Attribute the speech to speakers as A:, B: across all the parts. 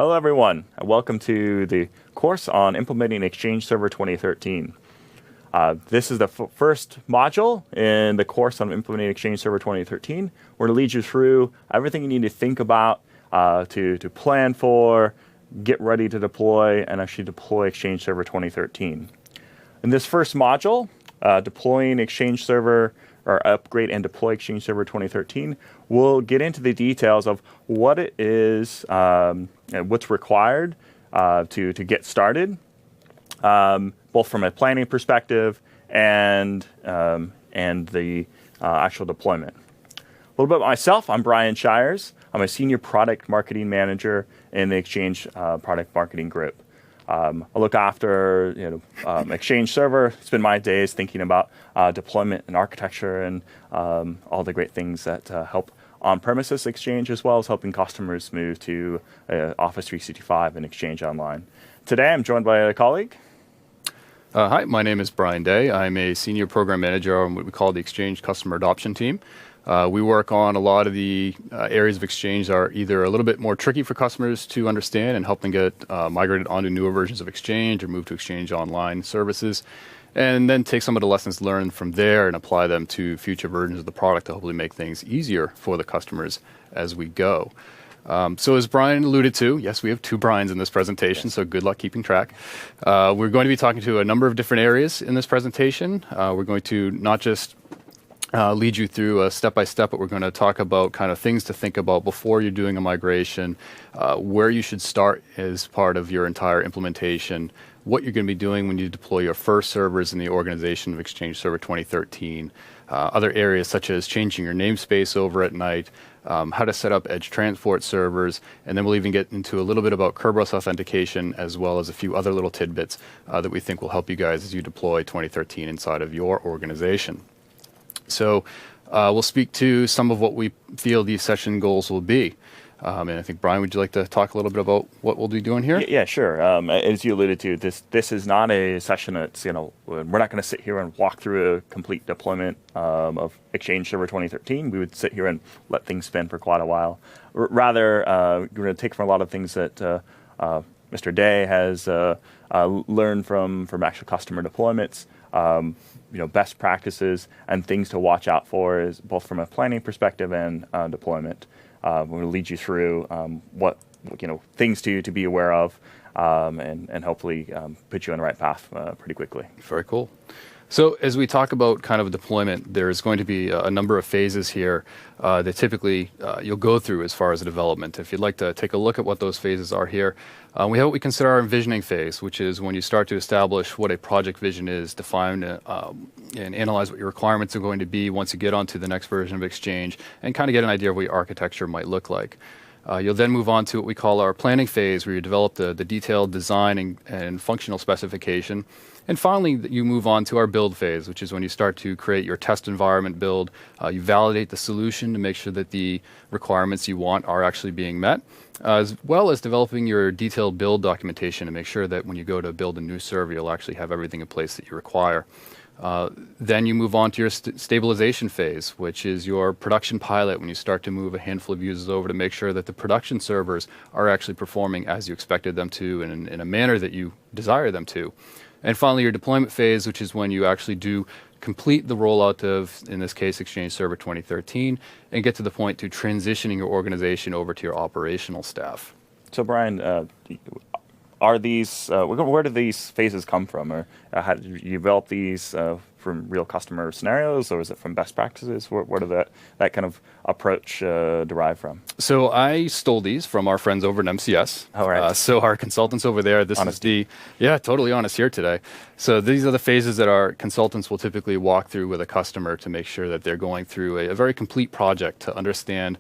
A: Hello, everyone. Welcome to the course on implementing Exchange Server 2013. This is the first module in the course on implementing Exchange Server 2013. We're going to lead you through everything you need to think about to plan for, get ready to deploy, and actually deploy Exchange Server 2013. In this first module, deploying Exchange Server or upgrade and deploy Exchange Server 2013, we'll get into the details of what it is and what's required to get started, both from a planning perspective and the actual deployment. A little bit about myself. I'm Brian Shires. I'm a senior product marketing manager in the Exchange product marketing group. I look after Exchange Server. Spend my days thinking about deployment and architecture and all the great things that help on-premises Exchange, as well as helping customers move to Office 365 and Exchange Online. Today, I'm joined by a colleague.
B: Hi, my name is Brian Day. I'm a senior program manager on what we call the Exchange Customer Adoption Team. We work on a lot of the areas of Exchange that are either a little bit more tricky for customers to understand and help them get migrated onto newer versions of Exchange or move to Exchange Online services, and then take some of the lessons learned from there and apply them to future versions of the product to hopefully make things easier for the customers as we go. So as Brian alluded to, yes, we have two Brians in this presentation, so good luck keeping track. We're going to be talking to a number of different areas in this presentation. We're going to not just lead you through a step-by-step, but we're going to talk about kind of things to think about before you're doing a migration, where you should start as part of your entire implementation, what you're going to be doing when you deploy your first servers in the organization of Exchange Server 2013, other areas such as changing your namespace over at night, how to set up edge transport servers, and then we'll even get into a little bit about Kerberos authentication, as well as a few other little tidbits that we think will help you guys as you deploy 2013 inside of your organization. So we'll speak to some of what we feel these session goals will be. And I think, Brian, would you like to talk a little bit about what we'll be doing here?
A: Yeah, sure. As you alluded to, this is not a session that's, we're not going to sit here and walk through a complete deployment of Exchange Server 2013. We would sit here and let things spin for quite a while. Rather, we're going to take from a lot of things that Mr. Day has learned from actual customer deployments, best practices and things to watch out for, is both from a planning perspective and deployment. We're going to lead you through what things to be aware of, and hopefully put you on the right path pretty quickly.
B: Very cool. So as we talk about kind of deployment, there's going to be a number of phases here that typically you'll go through as far as the development. If you'd like to take a look at what those phases are here, we have what we consider our envisioning phase, which is when you start to establish what a project vision is, define and analyze what your requirements are going to be once you get onto the next version of Exchange, and kind of get an idea of what your architecture might look like. You'll then move on to what we call our planning phase, where you develop the detailed design and functional specification. And finally, you move on to our build phase, which is when you start to create your test environment build. You validate the solution to make sure that the requirements you want are actually being met, as well as developing your detailed build documentation to make sure that when you go to build a new server, you'll actually have everything in place that you require. Then you move on to your stabilization phase, which is your production pilot, when you start to move a handful of users over to make sure that the production servers are actually performing as you expected them to and in a manner that you desire them to. And finally, your deployment phase, which is when you actually do complete the rollout of, in this case, Exchange Server 2013, and get to the point to transitioning your organization over to your operational staff.
A: So, Brian, are these where do these phases come from, or how did you develop these from real customer scenarios, or is it from best practices? Where did that kind of approach derive from?
B: So I stole these from our friends over at MCS.
A: All right.
B: So our consultants over there, totally honest here today. So these are the phases that our consultants will typically walk through with a customer to make sure that they're going through a very complete project to understand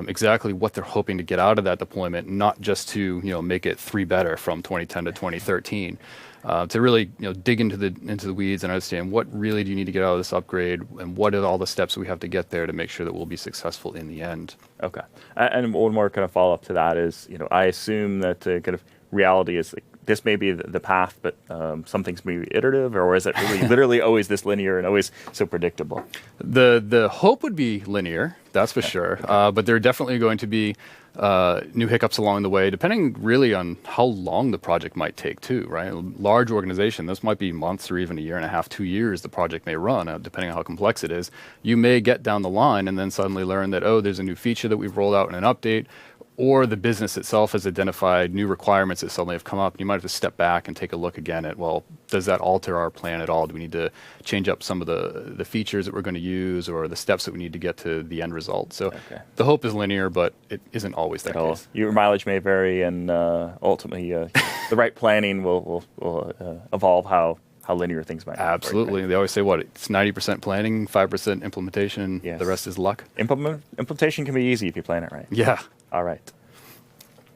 B: exactly what they're hoping to get out of that deployment, not just to make it 3 better from 2010 to 2013. To really dig into the weeds and understand what really do you need to get out of this upgrade, and what are all the steps we have to get there to make sure that we'll be successful in the end.
A: Okay. And one more kind of follow up to that is, I assume that kind of reality is this may be the path, but some things may be iterative, or is it really literally always this linear and always so predictable?
B: The hope would be linear, that's for sure. But there are definitely going to be new hiccups along the way, depending really on how long the project might take too, right? A large organization, this might be months or even a year and a half, 2 years the project may run, depending on how complex it is. You may get down the line and then suddenly learn that, oh, there's a new feature that we've rolled out in an update, or the business itself has identified new requirements that suddenly have come up. You might have to step back and take a look again at, well, does that alter our plan at all? Do we need to change up some of the features that we're going to use or the steps that we need to get to the end result? So the hope is linear, but it isn't always that case.
A: Your mileage may vary, and ultimately the right planning will evolve how linear things might be.
B: Absolutely. Right? They always say, it's 90% planning, 5% implementation, the rest is luck.
A: Implementation can be easy if you plan it right.
B: Yeah.
A: All right.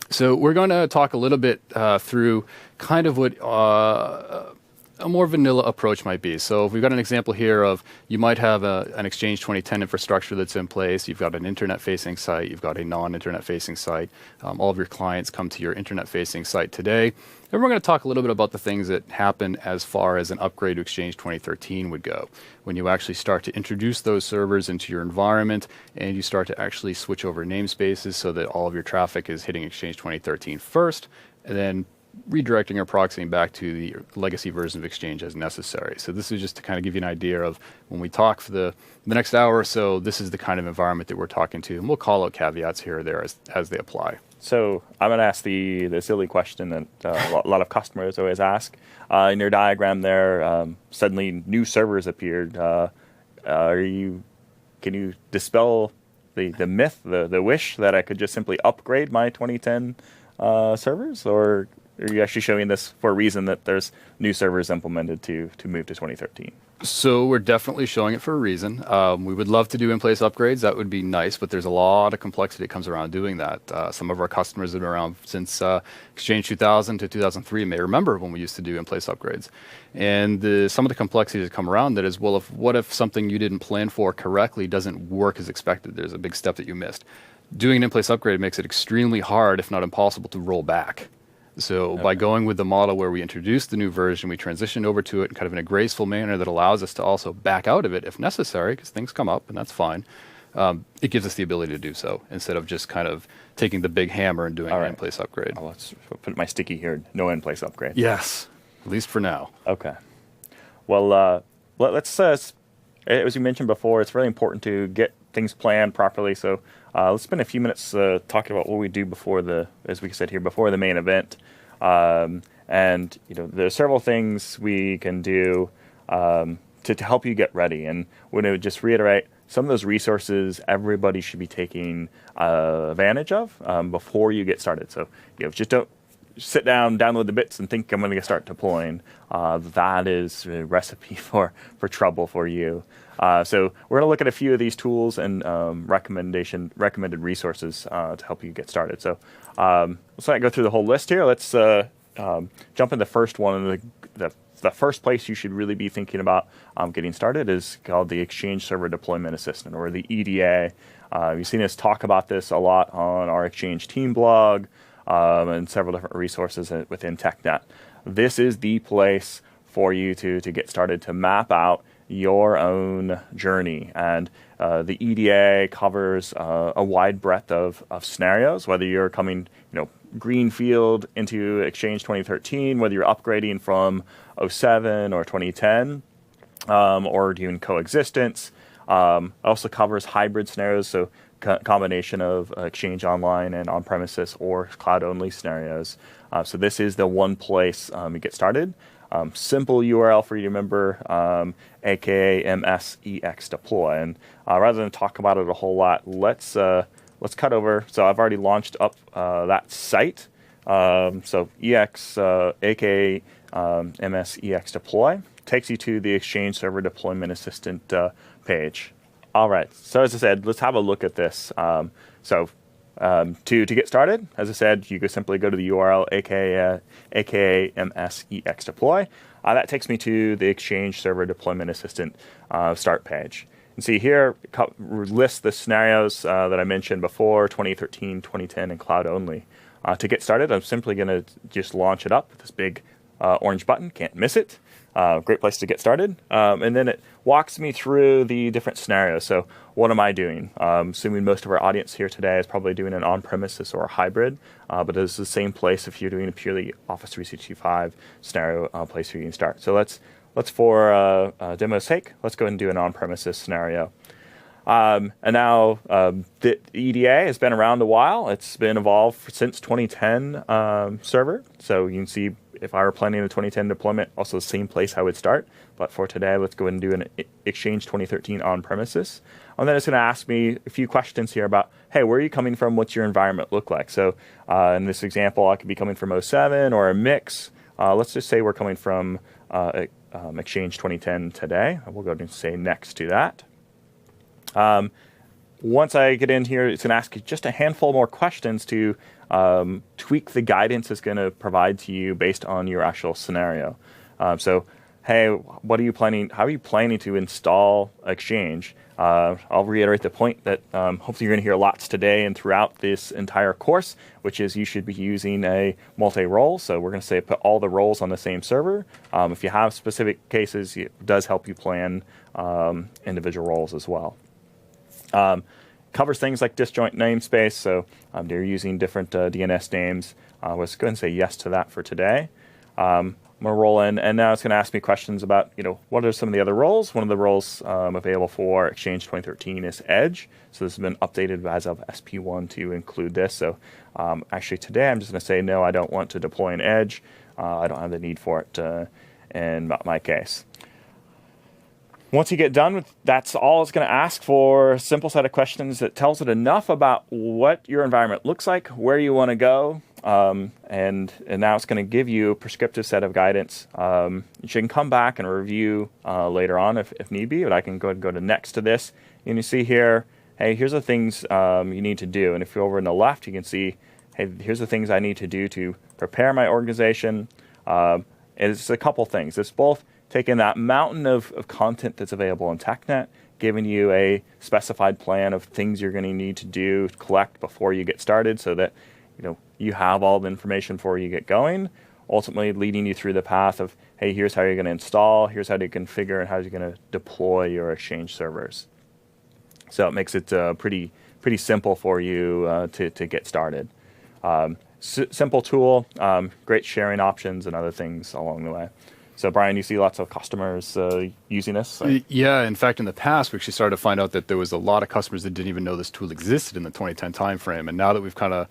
B: So we're going to talk a little bit through kind of what a more vanilla approach might be. So if we've got an example here of you might have an Exchange 2010 infrastructure that's in place. You've got an internet-facing site. You've got a non-internet-facing site. All of your clients come to your internet-facing site today. And we're going to talk a little bit about the things that happen as far as an upgrade to Exchange 2013 would go. When you actually start to introduce those servers into your environment and you start to actually switch over namespaces so that all of your traffic is hitting Exchange 2013 first, and then redirecting or proxying back to the legacy version of Exchange as necessary. So this is just to kind of give you an idea of when we talk for the next hour or so, this is the kind of environment that we're talking to. And we'll call out caveats here or there as they apply.
A: So I'm going to ask the silly question that a lot of customers always ask. In your diagram there, suddenly new servers appeared. Can you dispel the myth, the wish that I could just simply upgrade my 2010 servers? Or are you actually showing this for a reason that there's new servers implemented to move to 2013?
B: So we're definitely showing it for a reason. We would love to do in-place upgrades. That would be nice, but there's a lot of complexity that comes around doing that. Some of our customers have been around since Exchange 2000 to 2003 may remember when we used to do in-place upgrades. And some of the complexities that come around that is, well, what if something you didn't plan for correctly doesn't work as expected? There's a big step that you missed. Doing an in-place upgrade makes it extremely hard, if not impossible, to roll back. So by going with the model where we introduce the new version, we transition over to it in kind of in a graceful manner that allows us to also back out of it if necessary, because things come up and that's fine. It gives us the ability to do so instead of just kind of taking the big hammer and doing an in-place upgrade.
A: Let's put my sticky here, no in-place upgrade.
B: Yes, at least for now.
A: Okay. Well, let's, as we mentioned before, it's really important to get things planned properly. So let's spend a few minutes talking about what we do before as we said here, before the main event. And there are several things we can do to help you get ready. And we're going to just reiterate some of those resources everybody should be taking advantage of before you get started. So just don't sit down, download the bits, and think I'm going to start deploying. That is a recipe for trouble for you. So we're going to look at a few of these tools and recommended resources to help you get started. So let's not go through the whole list here. Let's jump in the first one. And the first place you should really be thinking about getting started is called the Exchange Server Deployment Assistant, or the EDA. You've seen us talk about this a lot on our Exchange team blog and several different resources within TechNet. This is the place for you to get started to map out your own journey. And the EDA covers a wide breadth of scenarios, whether you're coming, greenfield into Exchange 2013, whether you're upgrading from 07 or 2010, or doing coexistence. Also covers hybrid scenarios, so combination of Exchange Online and on-premises or cloud-only scenarios. So this is the one place you get started. Simple URL for you to remember, aka MSEX deploy. And rather than talk about it a whole lot, let's cut over. So I've already launched up that site. So EX, aka MSEX deploy, takes you to the Exchange Server Deployment Assistant page. All right. So as I said, let's have a look at this. To get started, as I said, you could simply go to the URL aka MSEX deploy. That takes me to the Exchange Server Deployment Assistant start page. And see here, it lists the scenarios that I mentioned before, 2013, 2010, and cloud only. To get started, I'm simply going to just launch it up with this big orange button. Can't miss it. Great place to get started. And then it walks me through the different scenarios. So what am I doing? Assuming most of our audience here today is probably doing an on-premises or a hybrid, but it's the same place if you're doing a purely Office 365 scenario place where you can start. So let's for demo's sake, let's go ahead and do an on-premises scenario. And now the EDA has been around a while. It's been evolved since 2010 server. So you can see if I were planning a 2010 deployment, also the same place I would start. But for today, let's go ahead and do an Exchange 2013 on-premises. And then it's going to ask me a few questions here about, hey, where are you coming from? What's your environment look like? So in this example, I could be coming from 07 or a mix. Let's just say we're coming from Exchange 2010 today. We'll go ahead and say next to that. Once I get in here, it's going to ask you just a handful more questions to tweak the guidance it's going to provide to you based on your actual scenario. So, hey, what are you planning? How are you planning to install Exchange? I'll reiterate the point that hopefully you're going to hear lots today and throughout this entire course, which is you should be using a multi-role. So we're going to say put all the roles on the same server. If you have specific cases, it does help you plan individual roles as well. Covers things like disjoint namespace, so they're using different DNS names. Let's go ahead and say yes to that for today. I'm going to roll in, and now it's going to ask me questions about, what are some of the other roles. One of the roles available for Exchange 2013 is Edge. So this has been updated as of SP1 to include this. So actually today I'm just going to say, no, I don't want to deploy an Edge. I don't have the need for it in my case. Once you get done with that's all it's going to ask for, a simple set of questions that tells it enough about what your environment looks like, where you want to go, and now it's going to give you a prescriptive set of guidance. You can come back and review later on if need be, but I can go to next to this. And you see here, hey, here's the things you need to do. And if you're over on the left, you can see, hey, here's the things I need to do to prepare my organization. It's a couple things. It's both taking that mountain of content that's available in TechNet, giving you a specified plan of things you're going to need to do, collect before you get started so that you have all the information before you get going, ultimately leading you through the path of, hey, here's how you're going to install, here's how to configure, and how you're going to deploy your Exchange servers. So it makes it pretty simple for you to get started. Simple tool, great sharing options and other things along the way. So, Brian, you see lots of customers using this? So.
B: Yeah, in fact, in the past, we actually started to find out that there was a lot of customers that didn't even know this tool existed in the 2010 timeframe. And now that we've kind of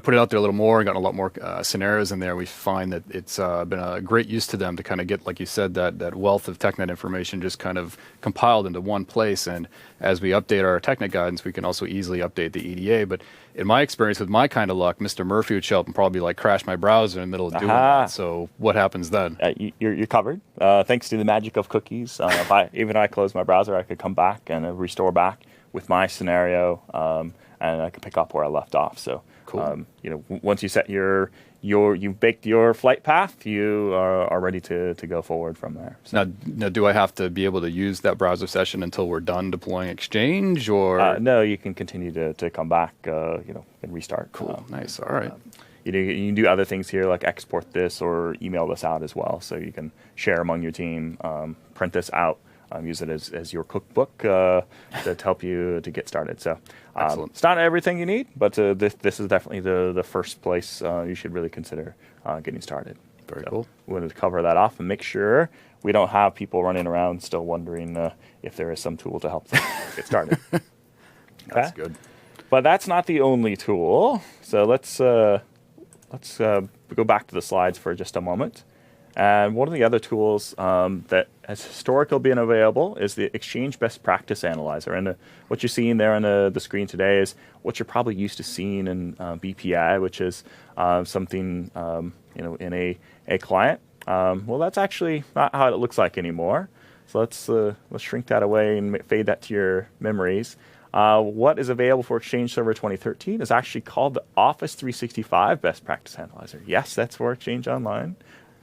B: put it out there a little more and gotten a lot more scenarios in there, we find that it's been a great use to them to kind of get, like you said, that wealth of TechNet information just kind of compiled into one place. And as we update our TechNet guidance, we can also easily update the EDA. But in my experience, with my kind of luck, Mr. Murphy would show up and probably crash my browser in the middle of doing that. So what happens then?
A: You're covered. Thanks to the magic of cookies. If I close my browser, I could come back and restore back with my scenario, and I could pick up where I left off. So. Cool. Once you set you've baked your flight path, you are ready to go forward from there. So.
B: Now, do I have to be able to use that browser session until we're done deploying Exchange, or
A: no? You can continue to come back, and restart.
B: Cool, nice. All right.
A: You can do other things here like export this or email this out as well, so you can share among your team, print this out. Use it as your cookbook to help you to get started. So it's not everything you need, but this is definitely the first place you should really consider getting started.
B: Very cool.
A: We wanted to cover that off and make sure we don't have people running around still wondering if there is some tool to help them get started.
B: That's good.
A: But that's not the only tool. So let's go back to the slides for just a moment. And one of the other tools that has historically been available is the Exchange Best Practice Analyzer. And what you're seeing there on the screen today is what you're probably used to seeing in BPI, which is something in a client. Well, that's actually not how it looks like anymore. So let's shrink that away and fade that to your memories. What is available for Exchange Server 2013 is actually called the Office 365 Best Practice Analyzer. Yes, that's for Exchange Online,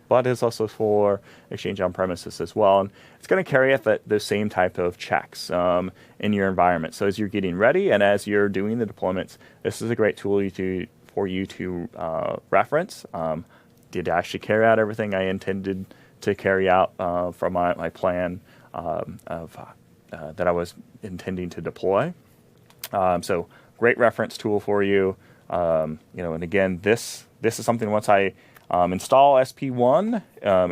A: but it's also for Exchange on-premises as well. And it's going to carry out the same type of checks in your environment. So as you're getting ready and as you're doing the deployments, this is a great tool for you to reference. Did I actually carry out everything I intended to carry out from my plan that I was intending to deploy. So great reference tool for you. And again, this is something once I install SP1,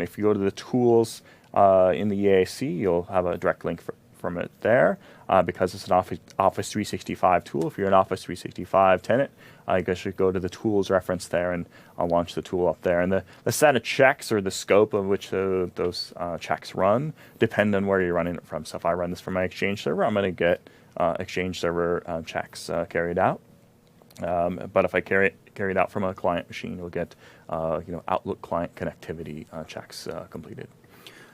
A: if you go to the tools in the EAC, you'll have a direct link from it there because it's an Office 365 tool. If you're an Office 365 tenant, I guess you should go to the tools reference there, and I'll launch the tool up there. And the set of checks or the scope of which those checks run depend on where you're running it from. So if I run this from my Exchange server, I'm going to get Exchange server checks carried out. But if I carry it out from a client machine, you'll get Outlook client connectivity checks completed.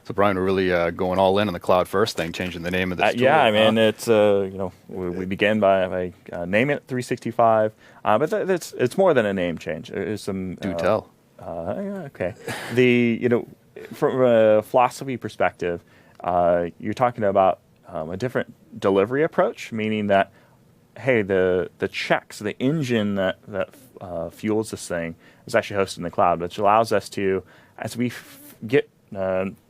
B: So Brian, we're really going all in on the cloud first thing, changing the name of this tool.
A: Yeah, I mean, it's we begin by naming it 365, but it's more than a name change. There's some
B: Do tell.
A: Okay, from a philosophy perspective, you're talking about a different delivery approach, meaning that hey, the checks, the engine that fuels this thing is actually hosted in the cloud, which allows us to, as we get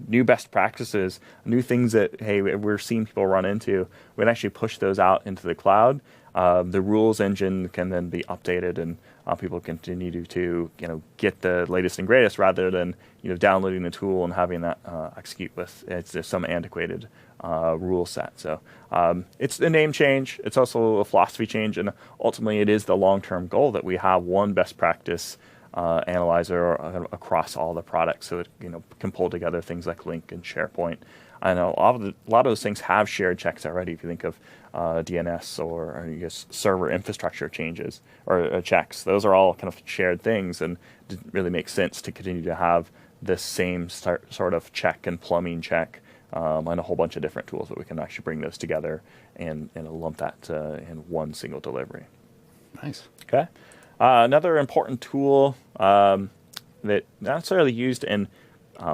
A: new best practices, new things that, hey, we're seeing people run into, we'd actually push those out into the cloud. The rules engine can then be updated, and people continue to get the latest and greatest rather than downloading the tool and having that execute with some antiquated rule set. So it's a name change. It's also a philosophy change, and ultimately it is the long-term goal that we have one best practice analyzer across all the products, so it can pull together things like Link and SharePoint. I know a lot of those things have shared checks already. If you think of DNS or I guess server infrastructure changes or checks, those are all kind of shared things, and it really makes sense to continue to have the same sort of check and plumbing check and a whole bunch of different tools that we can actually bring those together and lump that in one single delivery.
B: Nice.
A: Okay. Another important tool that not necessarily used in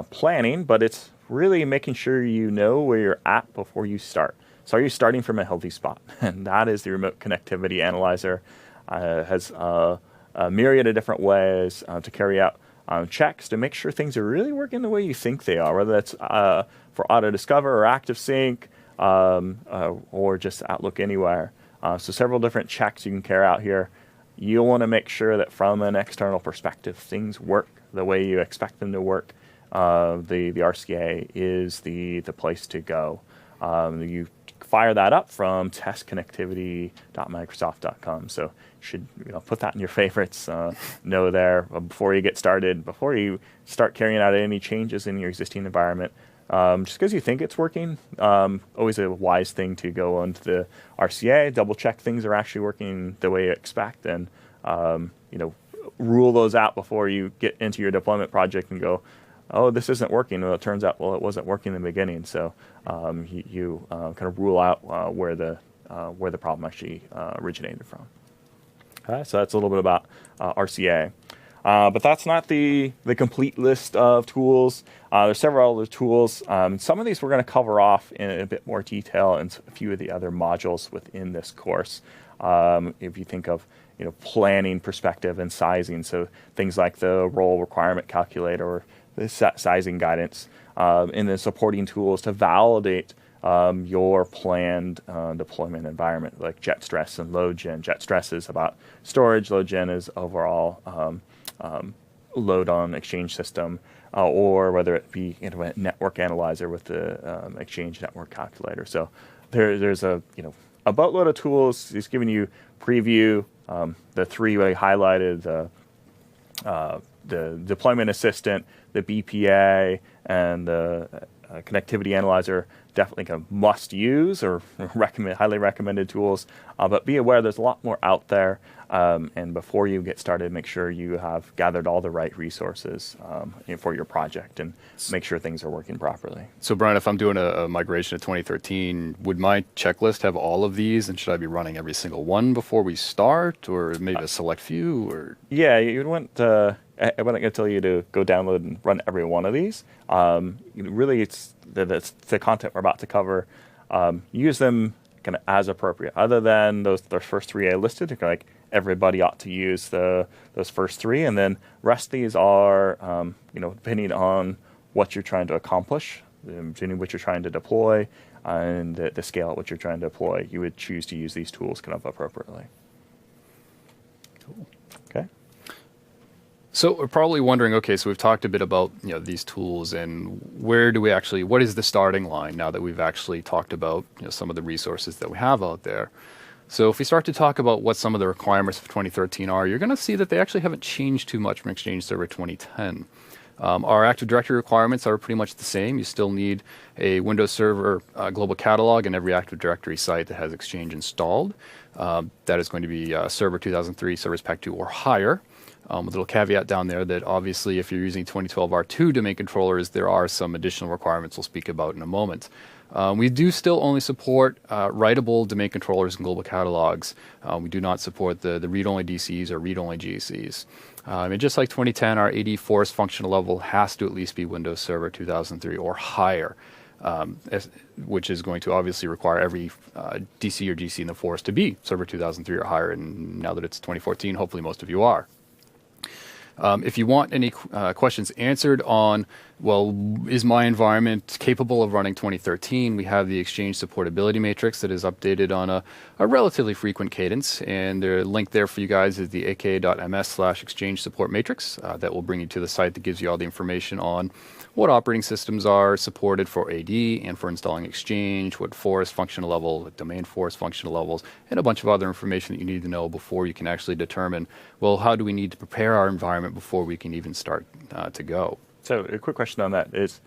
A: planning, but it's really making sure you know where you're at before you start. So are you starting from a healthy spot? And that is the Remote Connectivity Analyzer. Has a myriad of different ways to carry out checks to make sure things are really working the way you think they are, whether that's for Auto Discover or Active Sync or just Outlook Anywhere. So several different checks you can carry out here. You'll want to make sure that from an external perspective, things work the way you expect them to work. The RCA is the place to go. You fire that up from testconnectivity.microsoft.com. So you should put that in your favorites. Know there before you get started, before you start carrying out any changes in your existing environment. Just because you think it's working, always a wise thing to go onto the RCA, double check things are actually working the way you expect, and rule those out before you get into your deployment project and go, oh, this isn't working. Well, it turns out, it wasn't working in the beginning. So you kind of rule out where the problem actually originated from. Okay, so that's a little bit about RCA. But that's not the complete list of tools. There's several other tools. Some of these we're going to cover off in a bit more detail in a few of the other modules within this course. If you think of planning perspective and sizing, so things like the role requirement calculator or the sizing guidance, and the supporting tools to validate your planned deployment environment, like jet stress and load gen. Jet stress is about storage, load gen is overall load on Exchange system, or whether it be a network analyzer with the Exchange network calculator. So there's a boatload of tools. It's giving you preview. The three I highlighted: the deployment assistant, the BPA, and the connectivity analyzer. Definitely kind of must use or highly recommended tools. But be aware there's a lot more out there. And before you get started, make sure you have gathered all the right resources for your project and make sure things are working properly. So
B: Brian, if I'm doing a migration to 2013, would my checklist have all of these, and should I be running every single one before we start, or maybe a select few? Or
A: yeah, you'd want I wasn't going to tell you to go download and run every one of these. Really, it's the content we're about to cover. Use them kind of as appropriate. Other than those first three I listed, like everybody ought to use those first three, and then rest of these are depending on what you're trying to accomplish, what you're trying to deploy, and the scale at which you're trying to deploy, you would choose to use these tools kind of appropriately.
B: Cool.
A: Okay.
B: So we're probably wondering, okay, so we've talked a bit about these tools and what is the starting line now that we've actually talked about some of the resources that we have out there. So if we start to talk about what some of the requirements of 2013 are, you're going to see that they actually haven't changed too much from Exchange Server 2010. Our Active Directory requirements are pretty much the same. You still need a Windows Server global catalog in every Active Directory site that has Exchange installed. That is going to be Server 2003, Service Pack 2 or higher. With a little caveat down there that obviously if you're using 2012 R2 domain controllers, there are some additional requirements we'll speak about in a moment. We do still only support writable domain controllers and global catalogs. We do not support the read-only DCs or read-only GCs. And just like 2010, our AD forest functional level has to at least be Windows Server 2003 or higher, which is going to obviously require every DC or GC in the forest to be Server 2003 or higher. And now that it's 2014, hopefully most of you are. If you want any questions answered on, well, is my environment capable of running 2013, we have the Exchange Supportability Matrix that is updated on a relatively frequent cadence. And the link there for you guys is the aka.ms/Exchange Support Matrix. That will bring you to the site that gives you all the information on what operating systems are supported for AD and for installing Exchange, what forest functional level, what domain forest functional levels, and a bunch of other information that you need to know before you can actually determine, well, how do we need to prepare our environment before we can even start to go.
A: So a quick question on that is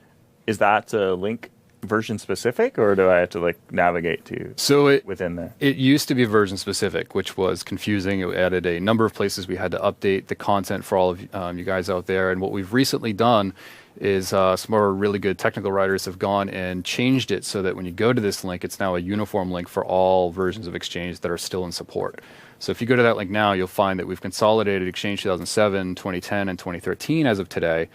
A: that link version specific, or do I have to navigate to within there?
B: It used to be version specific, which was confusing. It added a number of places we had to update the content for all of you guys out there. And what we've recently done is some of our really good technical writers have gone and changed it so that when you go to this link, it's now a uniform link for all versions of Exchange that are still in support. So if you go to that link now, you'll find that we've consolidated Exchange 2007, 2010, and 2013 as of today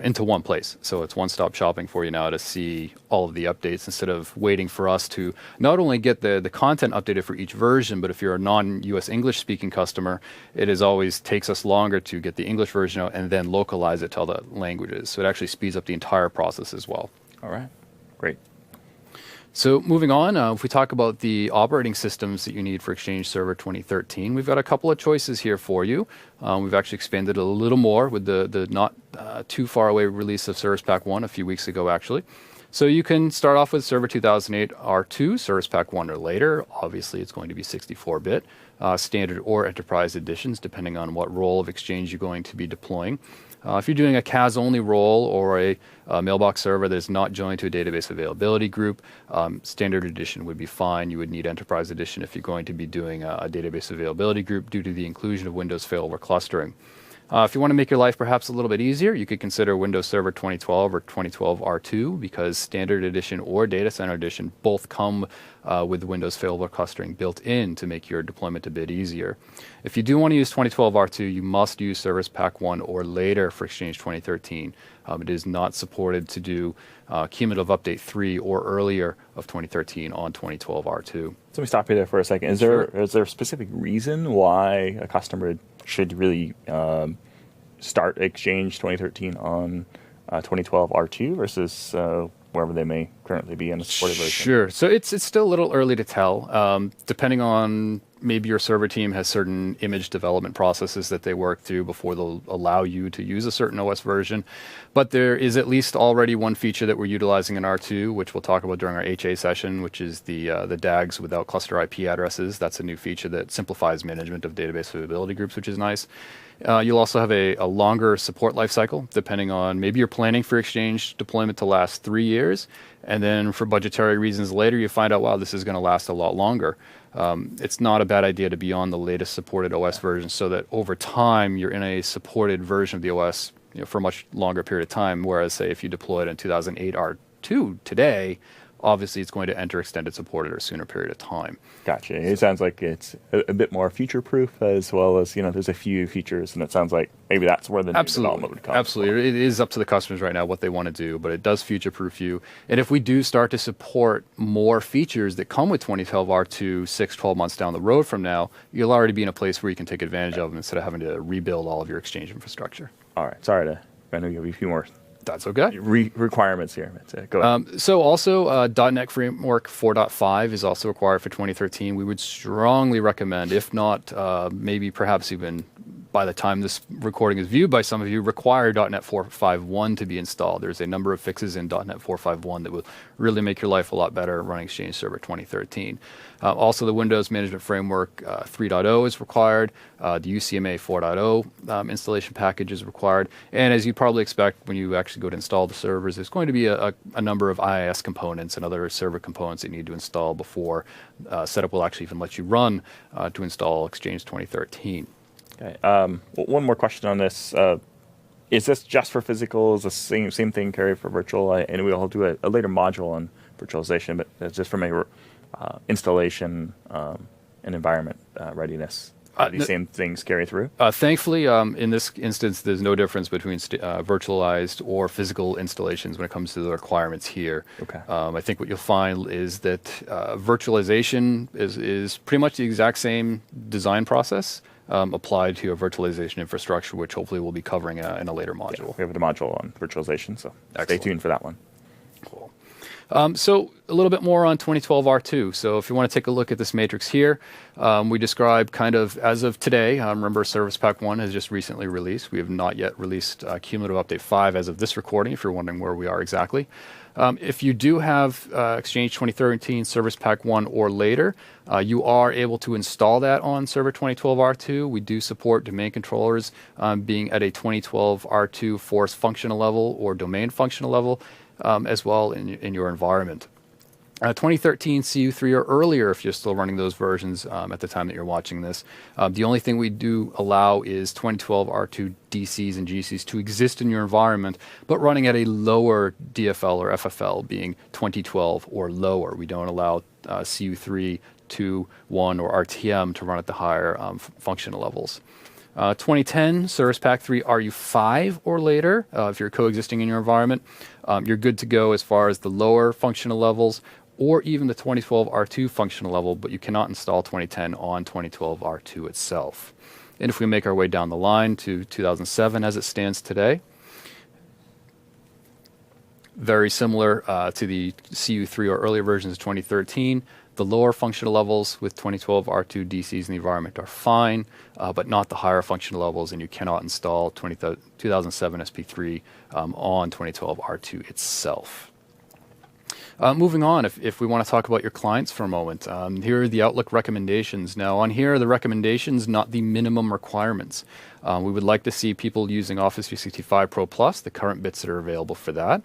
B: into one place. So it's one-stop shopping for you now to see all of the updates instead of waiting for us to not only get the content updated for each version, but if you're a non-US English-speaking customer, it always takes us longer to get the English version out and then localize it to all the languages. So it actually speeds up the entire process as well.
A: All right, great.
B: So moving on, if we talk about the operating systems that you need for Exchange Server 2013, we've got a couple of choices here for you. We've actually expanded a little more with the not too far away release of Service Pack 1 a few weeks ago, actually. So you can start off with Server 2008 R2, Service Pack 1 or later. Obviously, it's going to be 64-bit, standard or enterprise editions, depending on what role of Exchange you're going to be deploying. If you're doing a CAS-only role or a mailbox server that is not joined to a database availability group, standard edition would be fine. You would need enterprise edition if you're going to be doing a database availability group due to the inclusion of Windows failover clustering. If you want to make your life perhaps a little bit easier, you could consider Windows Server 2012 or 2012 R2 because Standard Edition or Data Center Edition both come with Windows failover clustering built in to make your deployment a bit easier. If you do want to use 2012 R2, you must use Service Pack 1 or later for Exchange 2013. It is not supported to do cumulative update 3 or earlier of 2013 on 2012 R2.
A: So let me stop you there for a second. Is there a specific reason why a customer should really start Exchange 2013 on 2012 R2 versus wherever they may currently be in a supported version?
B: Sure. So it's still a little early to tell. Depending on maybe your server team has certain image development processes that they work through before they'll allow you to use a certain OS version. But there is at least already one feature that we're utilizing in R2, which we'll talk about during our HA session, which is the DAGs without cluster IP addresses. That's a new feature that simplifies management of database availability groups, which is nice. You'll also have a longer support lifecycle, depending on maybe you're planning for Exchange deployment to last 3 years, and then for budgetary reasons later you find out, wow, this is going to last a lot longer. It's not a bad idea to be on the latest supported OS version so that over time you're in a supported version of the OS for a much longer period of time, whereas, say, if you deployed in 2008 R2 today, obviously it's going to enter extended support at a sooner period of time.
A: Gotcha. It sounds like it's a bit more future-proof as well as, there's a few features, and it sounds like maybe that's where the new development would come.
B: Absolutely. It is up to the customers right now what they want to do, but it does future-proof you. And if we do start to support more features that come with 2012 R2 12 months down the road from now, you'll already be in a place where you can take advantage of them instead of having to rebuild all of your Exchange infrastructure.
A: All right. Sorry to, I know you have a few more
B: That's okay.
A: requirements here. Go ahead.
B: So also, .NET Framework 4.5 is also required for 2013. We would strongly recommend, if not maybe perhaps even by the time this recording is viewed by some of you, require .NET 4.5.1 to be installed. There's a number of fixes in .NET 4.5.1 that will really make your life a lot better running Exchange Server 2013. Also, the Windows Management Framework 3.0 is required. The UCMA 4.0 installation package is required. And as you probably expect, when you actually go to install the servers, there's going to be a number of IIS components and other server components that you need to install before setup will actually even let you run to install Exchange 2013.
A: Okay. One more question on this. Is this just for physical? Is the same thing carried for virtual? And we'll do a later module on virtualization, but it's just from a installation and environment readiness. These same things carry through?
B: Thankfully, in this instance, there's no difference between virtualized or physical installations when it comes to the requirements here.
A: Okay.
B: I think what you'll find is that virtualization is pretty much the exact same design process applied to a virtualization infrastructure, which hopefully we'll be covering in a later module.
A: Yeah, we have the module on virtualization, so
B: Excellent.
A: Stay tuned for that one.
B: Cool. So a little bit more on 2012 R2. So if you want to take a look at this matrix here, we describe kind of as of today. Remember, Service Pack 1 has just recently released. We have not yet released Cumulative Update 5 as of this recording, if you're wondering where we are exactly. If you do have Exchange 2013 Service Pack 1 or later, you are able to install that on Server 2012 R2. We do support domain controllers being at a 2012 R2 force functional level or domain functional level as well in your environment. 2013 CU3 or earlier, if you're still running those versions at the time that you're watching this. The only thing we do allow is 2012 R2 DCs and GCs to exist in your environment, but running at a lower DFL or FFL, being 2012 or lower. We don't allow CU3, 2, 1, or RTM to run at the higher functional levels. 2010 Service Pack 3 RU5 or later, if you're coexisting in your environment, you're good to go as far as the lower functional levels or even the 2012 R2 functional level, but you cannot install 2010 on 2012 R2 itself. And if we make our way down the line to 2007 as it stands today, very similar to the CU3 or earlier versions of 2013. The lower functional levels with 2012 R2 DCs in the environment are fine, but not the higher functional levels, and you cannot install 2007 SP3 on 2012 R2 itself. Moving on, if we want to talk about your clients for a moment, here are the Outlook recommendations. Now, on here are the recommendations, not the minimum requirements. We would like to see people using Office 365 Pro Plus, the current bits that are available for that.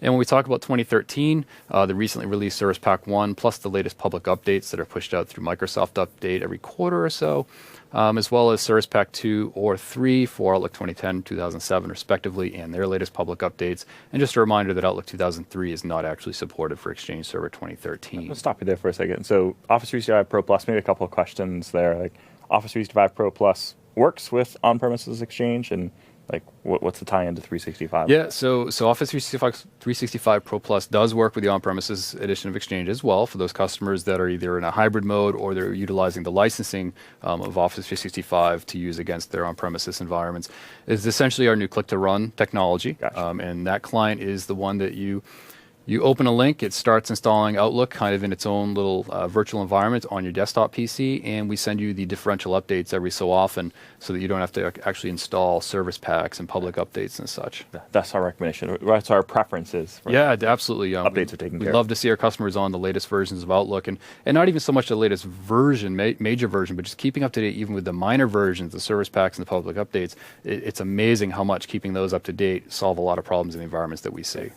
B: And when we talk about 2013, the recently released Service Pack 1, plus the latest public updates that are pushed out through Microsoft Update every quarter or so, as well as Service Pack 2 or 3 for Outlook 2010, 2007, respectively, and their latest public updates. And just a reminder that Outlook 2003 is not actually supported for Exchange Server 2013.
A: I'll stop you there for a second. So Office 365 Pro Plus, maybe a couple of questions there. Like Office 365 Pro Plus works with on-premises Exchange, and like what's the tie-in to 365?
B: Yeah, so Office 365 Pro Plus does work with the on-premises edition of Exchange as well for those customers that are either in a hybrid mode or they're utilizing the licensing of Office 365 to use against their on-premises environments. It's essentially our new click-to-run technology,
A: Gotcha.
B: And that client is the one that you open a link, it starts installing Outlook kind of in its own little virtual environment on your desktop PC, and we send you the differential updates every so often so that you don't have to actually install service packs and public updates and such.
A: That's our recommendation. That's our preferences.
B: Yeah, absolutely.
A: Updates are taken care of.
B: We'd love to see our customers on the latest versions of Outlook, and not even so much the latest version, major version, but just keeping up to date even with the minor versions, the service packs and the public updates. It's amazing how much keeping those up to date solve a lot of problems in the environments that we see.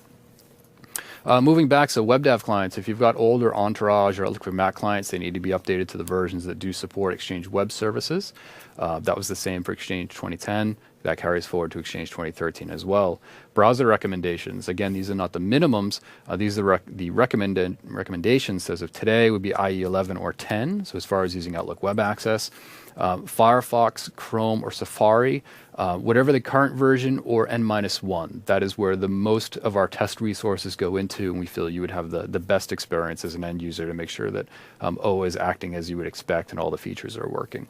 B: Moving back, so web dev clients, if you've got older Entourage or Outlook for Mac clients, they need to be updated to the versions that do support Exchange Web Services. That was the same for Exchange 2010. That carries forward to Exchange 2013 as well. Browser recommendations, again, these are not the minimums. These are the recommendations as of today would be IE 11 or 10, so as far as using Outlook Web Access. Firefox, Chrome, or Safari, whatever the current version, or N-1. That is where the most of our test resources go into, and we feel you would have the best experience as an end user to make sure that O is acting as you would expect and all the features are working.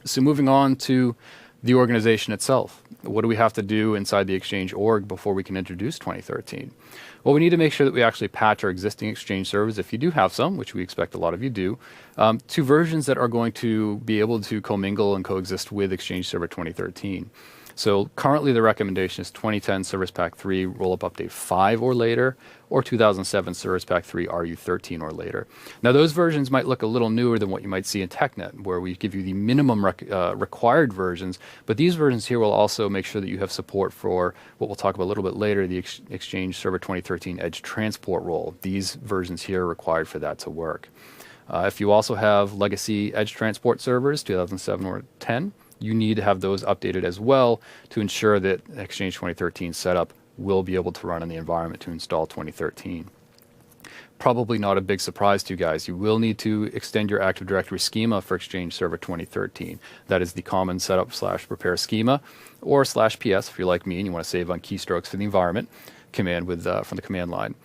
B: So moving on to The organization itself. What do we have to do inside the Exchange org before we can introduce 2013? Well, we need to make sure that we actually patch our existing Exchange servers, if you do have some, which we expect a lot of you do, to versions that are going to be able to commingle and coexist with Exchange Server 2013. So currently the recommendation is 2010 Service Pack 3 Rollup Update 5 or later, or 2007 Service Pack 3 RU13 or later. Now those versions might look a little newer than what you might see in TechNet, where we give you the minimum required versions, but these versions here will also make sure that you have support for what we'll talk about a little bit later, the Exchange Server 2013 Edge Transport role. These versions here are required for that to work. If you also have legacy Edge Transport servers, 2007 or 10, you need to have those updated as well to ensure that Exchange 2013 setup will be able to run in the environment to install 2013. Probably not a big surprise to you guys. You will need to extend your Active Directory schema for Exchange Server 2013. That is the common setup/prepare schema, or /ps if you're like me and you want to save on keystrokes for the environment command from the command line.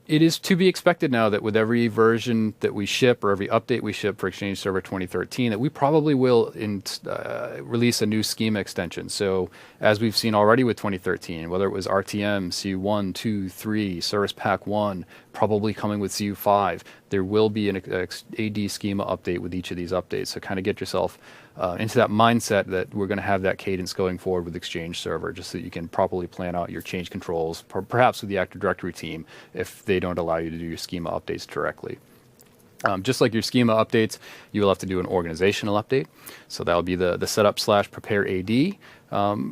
B: It is to be expected now that with every version that we ship or every update we ship for Exchange Server 2013 that we probably will release a new schema extension. So as we've seen already with 2013, whether it was RTM, CU1, 2, 3, Service Pack 1, probably coming with CU5, there will be an AD schema update with each of these updates. So kind of get yourself into that mindset that we're going to have that cadence going forward with Exchange Server, just so that you can properly plan out your change controls, perhaps with the Active Directory team, if they don't allow you to do your schema updates directly. Just like your schema updates, you will have to do an organizational update. So that'll be the setup/prepare AD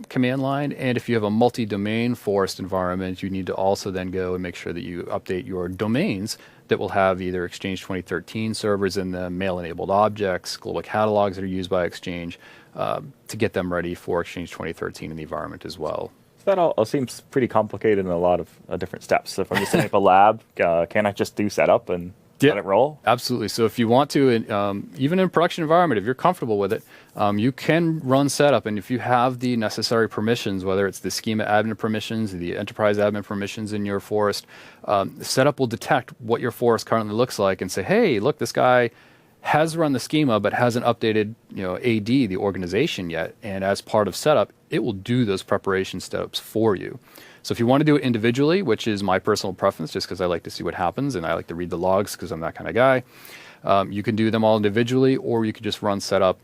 B: command line. And if you have a multi-domain forest environment, you need to also then go and make sure that you update your domains that will have either Exchange 2013 servers in them, mail-enabled objects, global catalogs that are used by Exchange, to get them ready for Exchange 2013 in the environment as well.
A: That all seems pretty complicated in a lot of different steps. So if I'm just setting up a lab, can I just do setup and let it roll?
B: Absolutely. So if you want to, even in a production environment, if you're comfortable with it, you can run setup. And if you have the necessary permissions, whether it's the schema admin permissions, the enterprise admin permissions in your forest, setup will detect what your forest currently looks like and say, hey, look, this guy has run the schema but hasn't updated AD, the organization, yet. And as part of setup, it will do those preparation steps for you. So if you want to do it individually, which is my personal preference, just because I like to see what happens and I like to read the logs because I'm that kind of guy, you can do them all individually, or you could just run setup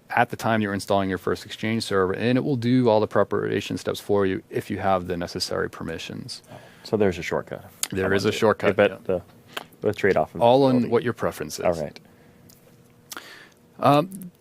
B: at the time you're installing your first Exchange server, and it will do all the preparation steps for you if you have the necessary permissions.
A: So there's a shortcut.
B: There is a shortcut.
A: But the trade-off.
B: All on what your preference is.
A: All right.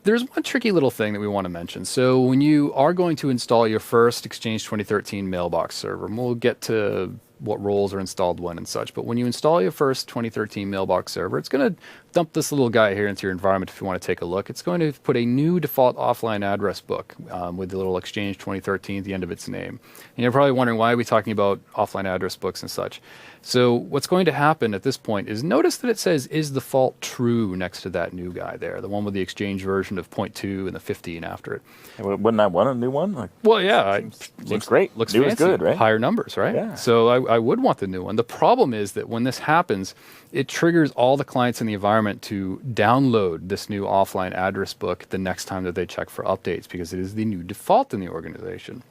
B: There's one tricky little thing that we want to mention. So when you are going to install your first Exchange 2013 mailbox server, and we'll get to what roles are installed when and such, but when you install your first 2013 mailbox server, it's going to dump this little guy here into your environment if you want to take a look. It's going to put a new default offline address book with the little Exchange 2013 at the end of its name. And you're probably wondering, why are we talking about offline address books and such? So what's going to happen at this point is notice that it says is default true next to that new guy there, the one with the Exchange version of 0.2 and the 15 after it.
A: Wouldn't I want a new one?
B: Well, yeah.
A: Looks great.
B: Looks
A: new
B: fancy.
A: Is good, right?
B: Higher numbers, right?
A: Yeah.
B: So I would want the new one. The problem is that when this happens, it triggers all the clients in the environment to download this new offline address book the next time that they check for updates, because it is the new default in the organization.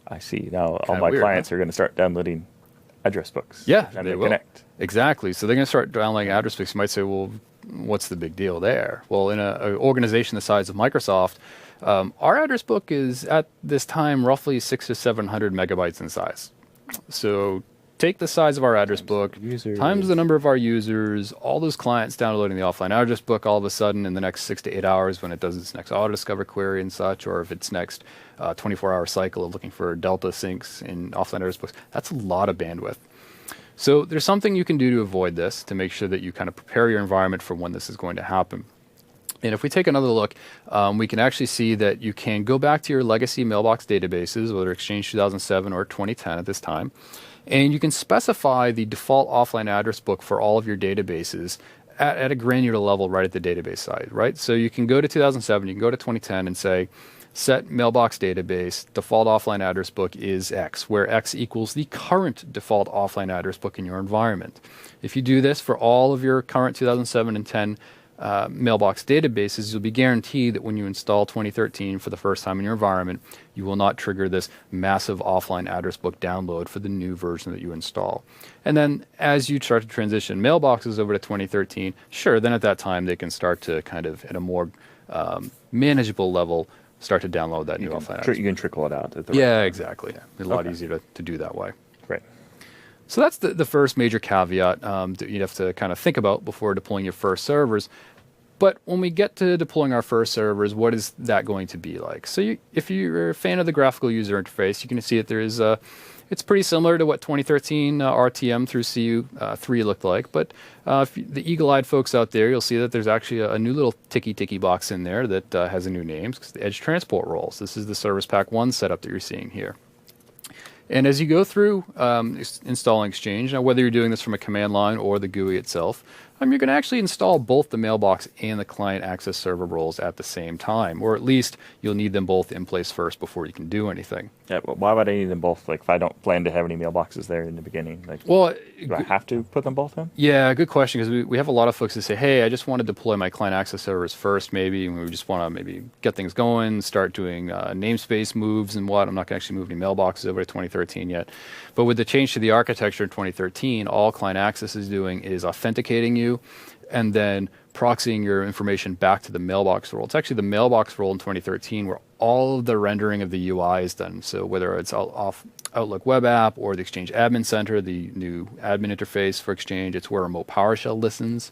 A: I see. Now all
B: Kinda
A: my
B: weird,
A: clients
B: huh?
A: are going to start downloading address books.
B: Yeah,
A: and
B: they will.
A: connect.
B: Exactly. So they're going to start downloading address books. You might say, well, what's the big deal there? Well, in an organization the size of Microsoft, our address book is at this time roughly 600 to 700 megabytes in size. So take the size of our address book, times the number of our users, all those clients downloading the offline address book all of a sudden in the next 6 to 8 hours when it does its next auto-discover query and such, or if its next 24-hour cycle of looking for delta syncs in offline address books, that's a lot of bandwidth. So there's something you can do to avoid this, to make sure that you kind of prepare your environment for when this is going to happen. And if we take another look, we can actually see that you can go back to your legacy mailbox databases, whether Exchange 2007 or 2010 at this time, and you can specify the default offline address book for all of your databases at a granular level right at the database side, right? So you can go to 2007, you can go to 2010 and say, set mailbox database, default offline address book is X, where X equals the current default offline address book in your environment. If you do this for all of your current 2007 and 10 mailbox databases, you'll be guaranteed that when you install 2013 for the first time in your environment, you will not trigger this massive offline address book download for the new version that you install. And then as you start to transition mailboxes over to 2013, sure, then at that time they can start to kind of, at a more manageable level, start to download that new offline address.
A: You can trickle it out. At the
B: Yeah,
A: right time.
B: exactly. A lot easier to do that way.
A: Right.
B: So that's the first major caveat that you'd have to kind of think about before deploying your first servers. But when we get to deploying our first servers, what is that going to be like? So if you're a fan of the graphical user interface, you can see that there is it's pretty similar to what 2013 RTM through CU3 looked like. But the eagle-eyed folks out there, you'll see that there's actually a new little ticky box in there that has a new name. It's the Edge Transport Roles. This is the Service Pack 1 setup that you're seeing here. And as you go through installing Exchange, now whether you're doing this from a command line or the GUI itself, you're going to actually install both the mailbox and the client access server roles at the same time, or at least you'll need them both in place first before you can do anything.
A: Yeah, but why would I need them both? Like, if I don't plan to have any mailboxes there in the beginning, like,
B: Well,
A: do I have to put them both in?
B: yeah, good question, because we have a lot of folks that say, hey, I just want to deploy my client access servers first, maybe, and we just want to maybe get things going, start doing namespace moves and what. I'm not going to actually move any mailboxes over to 2013 yet. But with the change to the architecture in 2013, all client access is doing is authenticating you and then proxying your information back to the mailbox role. It's actually the mailbox role in 2013 where all of the rendering of the UI is done. So whether it's off Outlook web app or the Exchange Admin Center, the new admin interface for Exchange, it's where Remote PowerShell listens.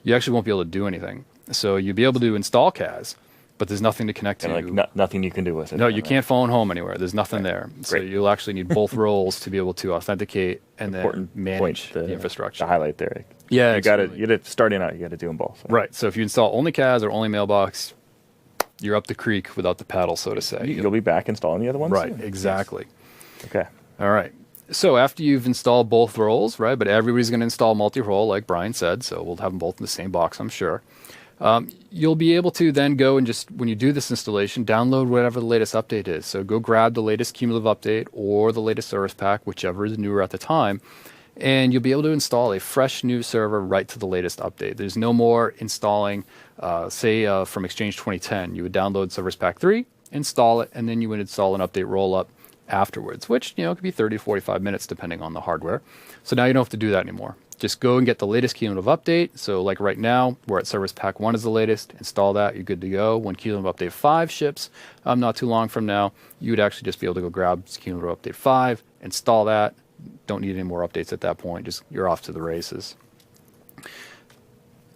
B: You actually won't be able to do anything. So you'll be able to install CAS, but there's nothing to connect to.
A: Like nothing you can do with it.
B: No, you can't phone home anywhere. There's nothing there. So you'll actually need both roles to be able to authenticate and then manage the infrastructure.
A: The highlight there.
B: Yeah,
A: you got to starting out. You got to do them both.
B: Right. So if you install only CAS or only Mailbox, you're up the creek without the paddle, so to say.
A: You'll be back installing the other ones.
B: Right.
A: Soon.
B: Exactly.
A: Okay.
B: All right. So after you've installed both roles, right? But everybody's going to install multi-role, like Brian said. So we'll have them both in the same box, I'm sure. You'll be able to then go and just, when you do this installation, download whatever the latest update is. So go grab the latest cumulative update or the latest service pack, whichever is newer at the time, and you'll be able to install a fresh new server right to the latest update. There's no more installing, from Exchange 2010. You would download Service Pack 3, install it, and then you would install an update roll-up afterwards, which could be 30 to 45 minutes depending on the hardware. So now you don't have to do that anymore. Just go and get the latest cumulative update. So like right now, we're at Service Pack 1 is the latest. Install that, you're good to go. When cumulative update 5 ships, not too long from now, you would actually just be able to go grab cumulative update 5, install that. Don't need any more updates at that point. Just you're off to the races.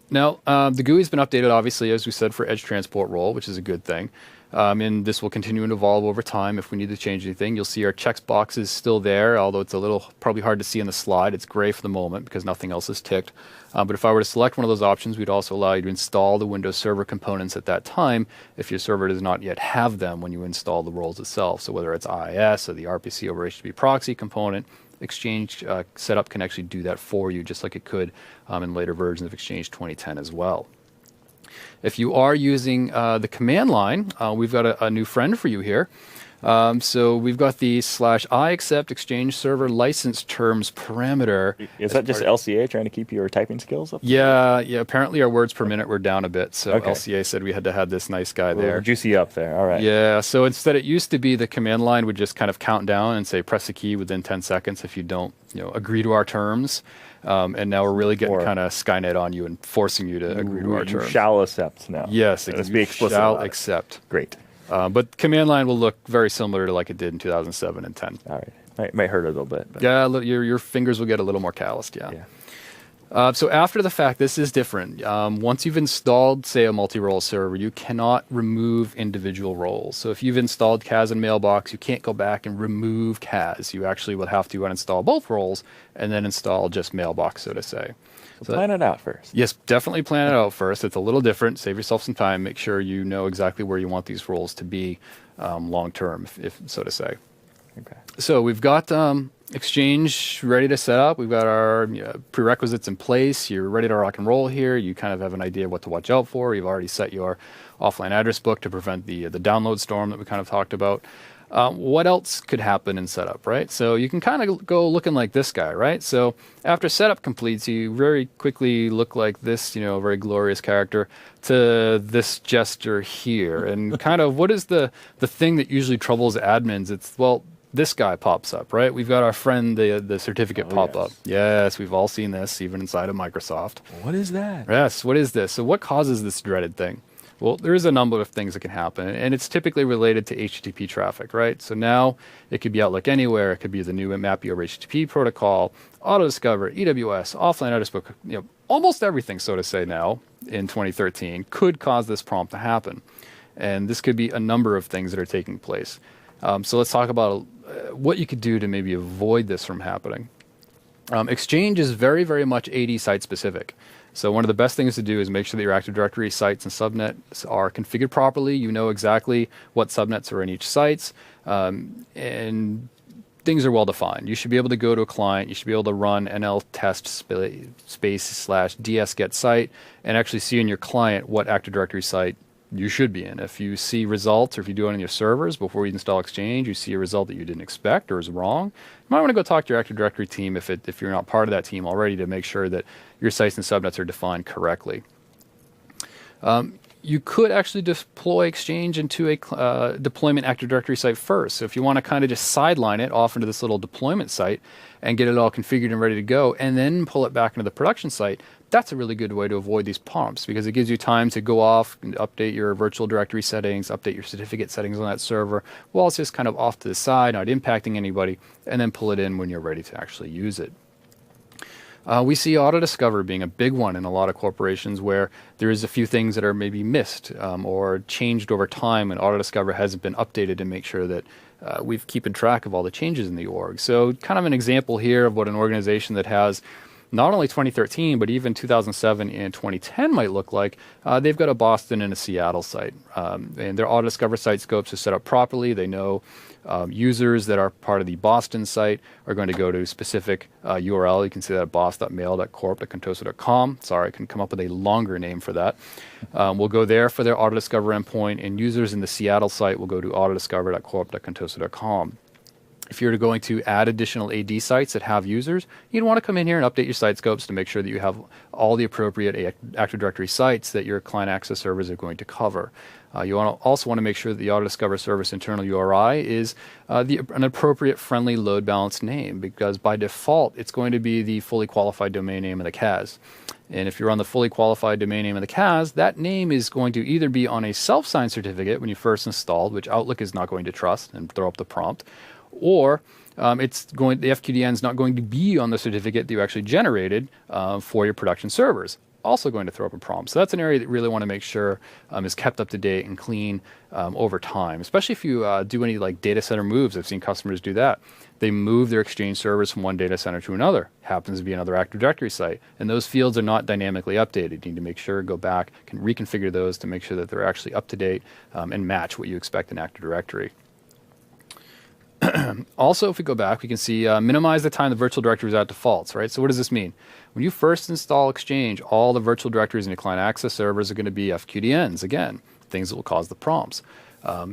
B: Now, the GUI's been updated, obviously, as we said, for Edge Transport Role, which is a good thing. And this will continue to evolve over time. If we need to change anything, you'll see our checkbox is still there, although it's a little probably hard to see in the slide. It's gray for the moment because nothing else is ticked. But if I were to select one of those options, we'd also allow you to install the Windows Server components at that time if your server does not yet have them when you install the roles itself. So whether it's IIS or the RPC over HTTP proxy component, Exchange setup can actually do that for you, just like it could in later versions of Exchange 2010 as well. If you are using the command line, we've got a new friend for you here. So we've got the /I accept Exchange Server license terms parameter.
A: Is that just LCA trying to keep your typing skills up?
B: Yeah. Apparently our words per minute were down a bit, so LCA said we had to have this nice guy there.
A: Juicy up there. All right.
B: Yeah. So instead, it used to be the command line would just kind of count down and say press the key within 10 seconds if you don't, agree to our terms. And now we're really getting kind of Skynet on you and forcing you to agree to our terms.
A: You shall accept now.
B: Yes,
A: let's be explicit.
B: Shall accept.
A: Great.
B: But command line will look very similar to like it did in 2007 and 10.
A: All right. Might hurt a little bit. But.
B: Yeah, your fingers will get a little more calloused, yeah. So after the fact, this is different. Once you've installed, say, a multi-role server, you cannot remove individual roles. So if you've installed CAS and Mailbox, you can't go back and remove CAS. You actually would have to uninstall both roles and then install just Mailbox, so to say.
A: So plan it out first.
B: Yes, definitely plan it out first. It's a little different. Save yourself some time. Make sure you know exactly where you want these roles to be long-term, if so to say.
A: Okay.
B: So we've got Exchange ready to set up. We've got our prerequisites in place. You're ready to rock and roll here. You kind of have an idea of what to watch out for. You've already set your offline address book to prevent the download storm that we kind of talked about. What else could happen in setup, right? So you can kind of go looking like this guy, right? So after setup completes, you very quickly look like this, very glorious character, to this gesture here. And kind of what is the thing that usually troubles admins? It's, well, this guy pops up, right? We've got our friend, the certificate pop up. Yes, we've all seen this, even inside of Microsoft.
A: What is that?
B: Yes, what is this? So what causes this dreaded thing? Well, there is a number of things that can happen, and it's typically related to HTTP traffic, right? So now it could be Outlook Anywhere, it could be the new MAPI over HTTP protocol, Autodiscover, EWS, offline address book, almost everything, so to say, now in 2013 could cause this prompt to happen. And this could be a number of things that are taking place. So let's talk about what you could do to maybe avoid this from happening. Exchange is very, very much AD site specific. So one of the best things to do is make sure that your Active Directory sites and subnets are configured properly. You know exactly what subnets are in each site, and things are well defined. You should be able to go to a client. You should be able to run nl test /ds get site and actually see in your client what Active Directory site you should be in. If you see results, or if you do it on your servers before you install Exchange, you see a result that you didn't expect or is wrong, you might want to go talk to your Active Directory team if you're not part of that team already, to make sure that your sites and subnets are defined correctly. You could actually deploy Exchange into a deployment Active Directory site first. So if you want to kind of just sideline it off into this little deployment site and get it all configured and ready to go, and then pull it back into the production site, that's a really good way to avoid these prompts, because it gives you time to go off and update your virtual directory settings, update your certificate settings on that server, while it's just kind of off to the side, not impacting anybody, and then pull it in when you're ready to actually use it. We see Autodiscover being a big one in a lot of corporations, where there is a few things that are maybe missed or changed over time, and Autodiscover hasn't been updated to make sure that we've keeping track of all the changes in the org. So kind of an example here of what an organization that has not only 2013, but even 2007 and 2010 might look like. They've got a Boston and a Seattle site, and their Autodiscover site scopes are set up properly. They know users that are part of the Boston site are going to go to a specific URL. You can see that at boss.mail.corp.contoso.com. Sorry, I couldn't come up with a longer name for that. We'll go there for their Autodiscover endpoint, and users in the Seattle site will go to autodiscover.corp.contoso.com. If you're going to add additional AD sites that have users, you'd want to come in here and update your site scopes to make sure that you have all the appropriate Active Directory sites that your client access servers are going to cover. You also want to make sure that the Autodiscover service internal URI is an appropriate friendly load balance name, because by default it's going to be the fully qualified domain name of the CAS. And if you're on the fully qualified domain name of the CAS, that name is going to either be on a self-signed certificate when you first installed, which Outlook is not going to trust and throw up the prompt, or the FQDN is not going to be on the certificate that you actually generated for your production servers, also going to throw up a prompt. So that's an area that you really want to make sure is kept up to date and clean over time, especially if you do any like data center moves. I've seen customers do that. They move their Exchange servers from one data center to another. Happens to be another Active Directory site, and those fields are not dynamically updated. You need to make sure, go back, can reconfigure those to make sure that they're actually up to date and match what you expect in Active Directory. Also, if we go back, we can see minimize the time the virtual directory is at defaults, right? So what does this mean? When you first install Exchange, all the virtual directories in your client access servers are going to be FQDNs, again, things that will cause the prompts.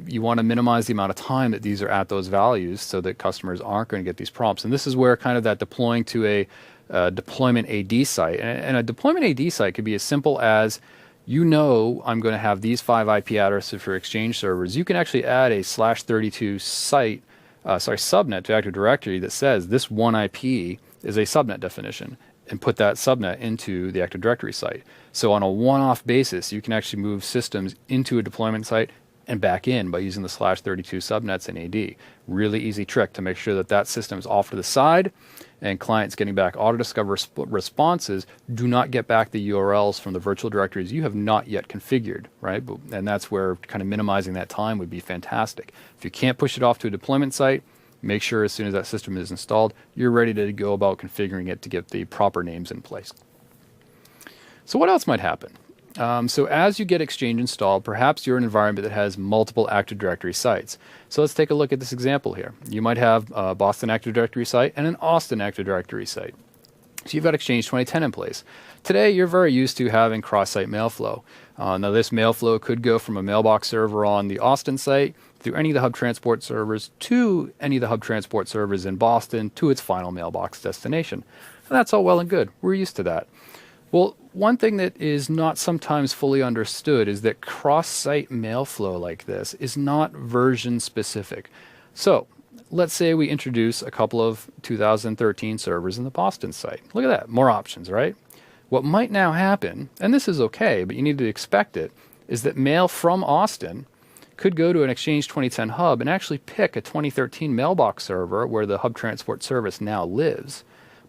B: You want to minimize the amount of time that these are at those values so that customers aren't going to get these prompts. And this is where kind of that deploying to a deployment AD site. And a deployment AD site could be as simple as, I'm going to have these 5 IP addresses for Exchange servers. You can actually add a /32 subnet to Active Directory that says this one IP is a subnet definition, and put that subnet into the Active Directory site. So on a one-off basis, you can actually move systems into a deployment site and back in by using the /32 subnets in AD. Really easy trick to make sure that that system is off to the side, and clients getting back Autodiscover responses do not get back the URLs from the virtual directories you have not yet configured, right? And that's where kind of minimizing that time would be fantastic. If you can't push it off to a deployment site, make sure as soon as that system is installed, you're ready to go about configuring it to get the proper names in place. So what else might happen? So as you get Exchange installed, perhaps you're in an environment that has multiple Active Directory sites. So let's take a look at this example here. You might have a Boston Active Directory site and an Austin Active Directory site. So you've got Exchange 2010 in place. Today, you're very used to having cross-site mail flow. Now, this mail flow could go from a mailbox server on the Austin site through any of the hub transport servers to any of the hub transport servers in Boston to its final mailbox destination. And that's all well and good. We're used to that. Well, one thing that is not sometimes fully understood is that cross-site mail flow like this is not version specific. So let's say we introduce a couple of 2013 servers in the Boston site. Look at that, more options, right? What might now happen, and this is okay, but you need to expect it, is that mail from Austin could go to an Exchange 2010 hub and actually pick a 2013 mailbox server where the hub transport service now lives,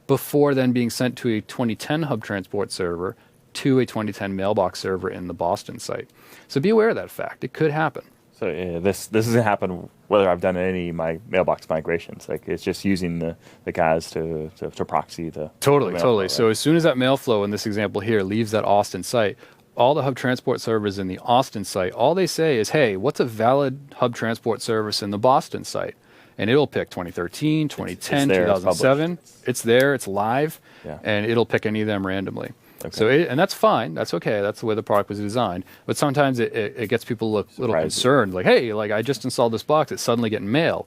B: before then being sent to a 2010 hub transport server to a 2010 mailbox server in the Boston site. So be aware of that fact. It could happen.
A: So this doesn't happen whether I've done any of my mailbox migrations. Like it's just using the guys to proxy the
B: Totally.
A: mail flow, right?
B: So as soon as that mail flow in this example here leaves that Austin site, all the hub transport servers in the Austin site, all they say is, hey, what's a valid hub transport service in the Boston site? And it'll pick 2013, 2010,
A: there,
B: 2007. It's there, it's live,
A: Yeah.
B: and it'll pick any of them randomly.
A: Okay.
B: So and that's fine. That's okay. That's the way the product was designed. But sometimes it gets people a little
A: Surprising.
B: concerned. Like, hey, like I just installed this box. It's suddenly getting mail.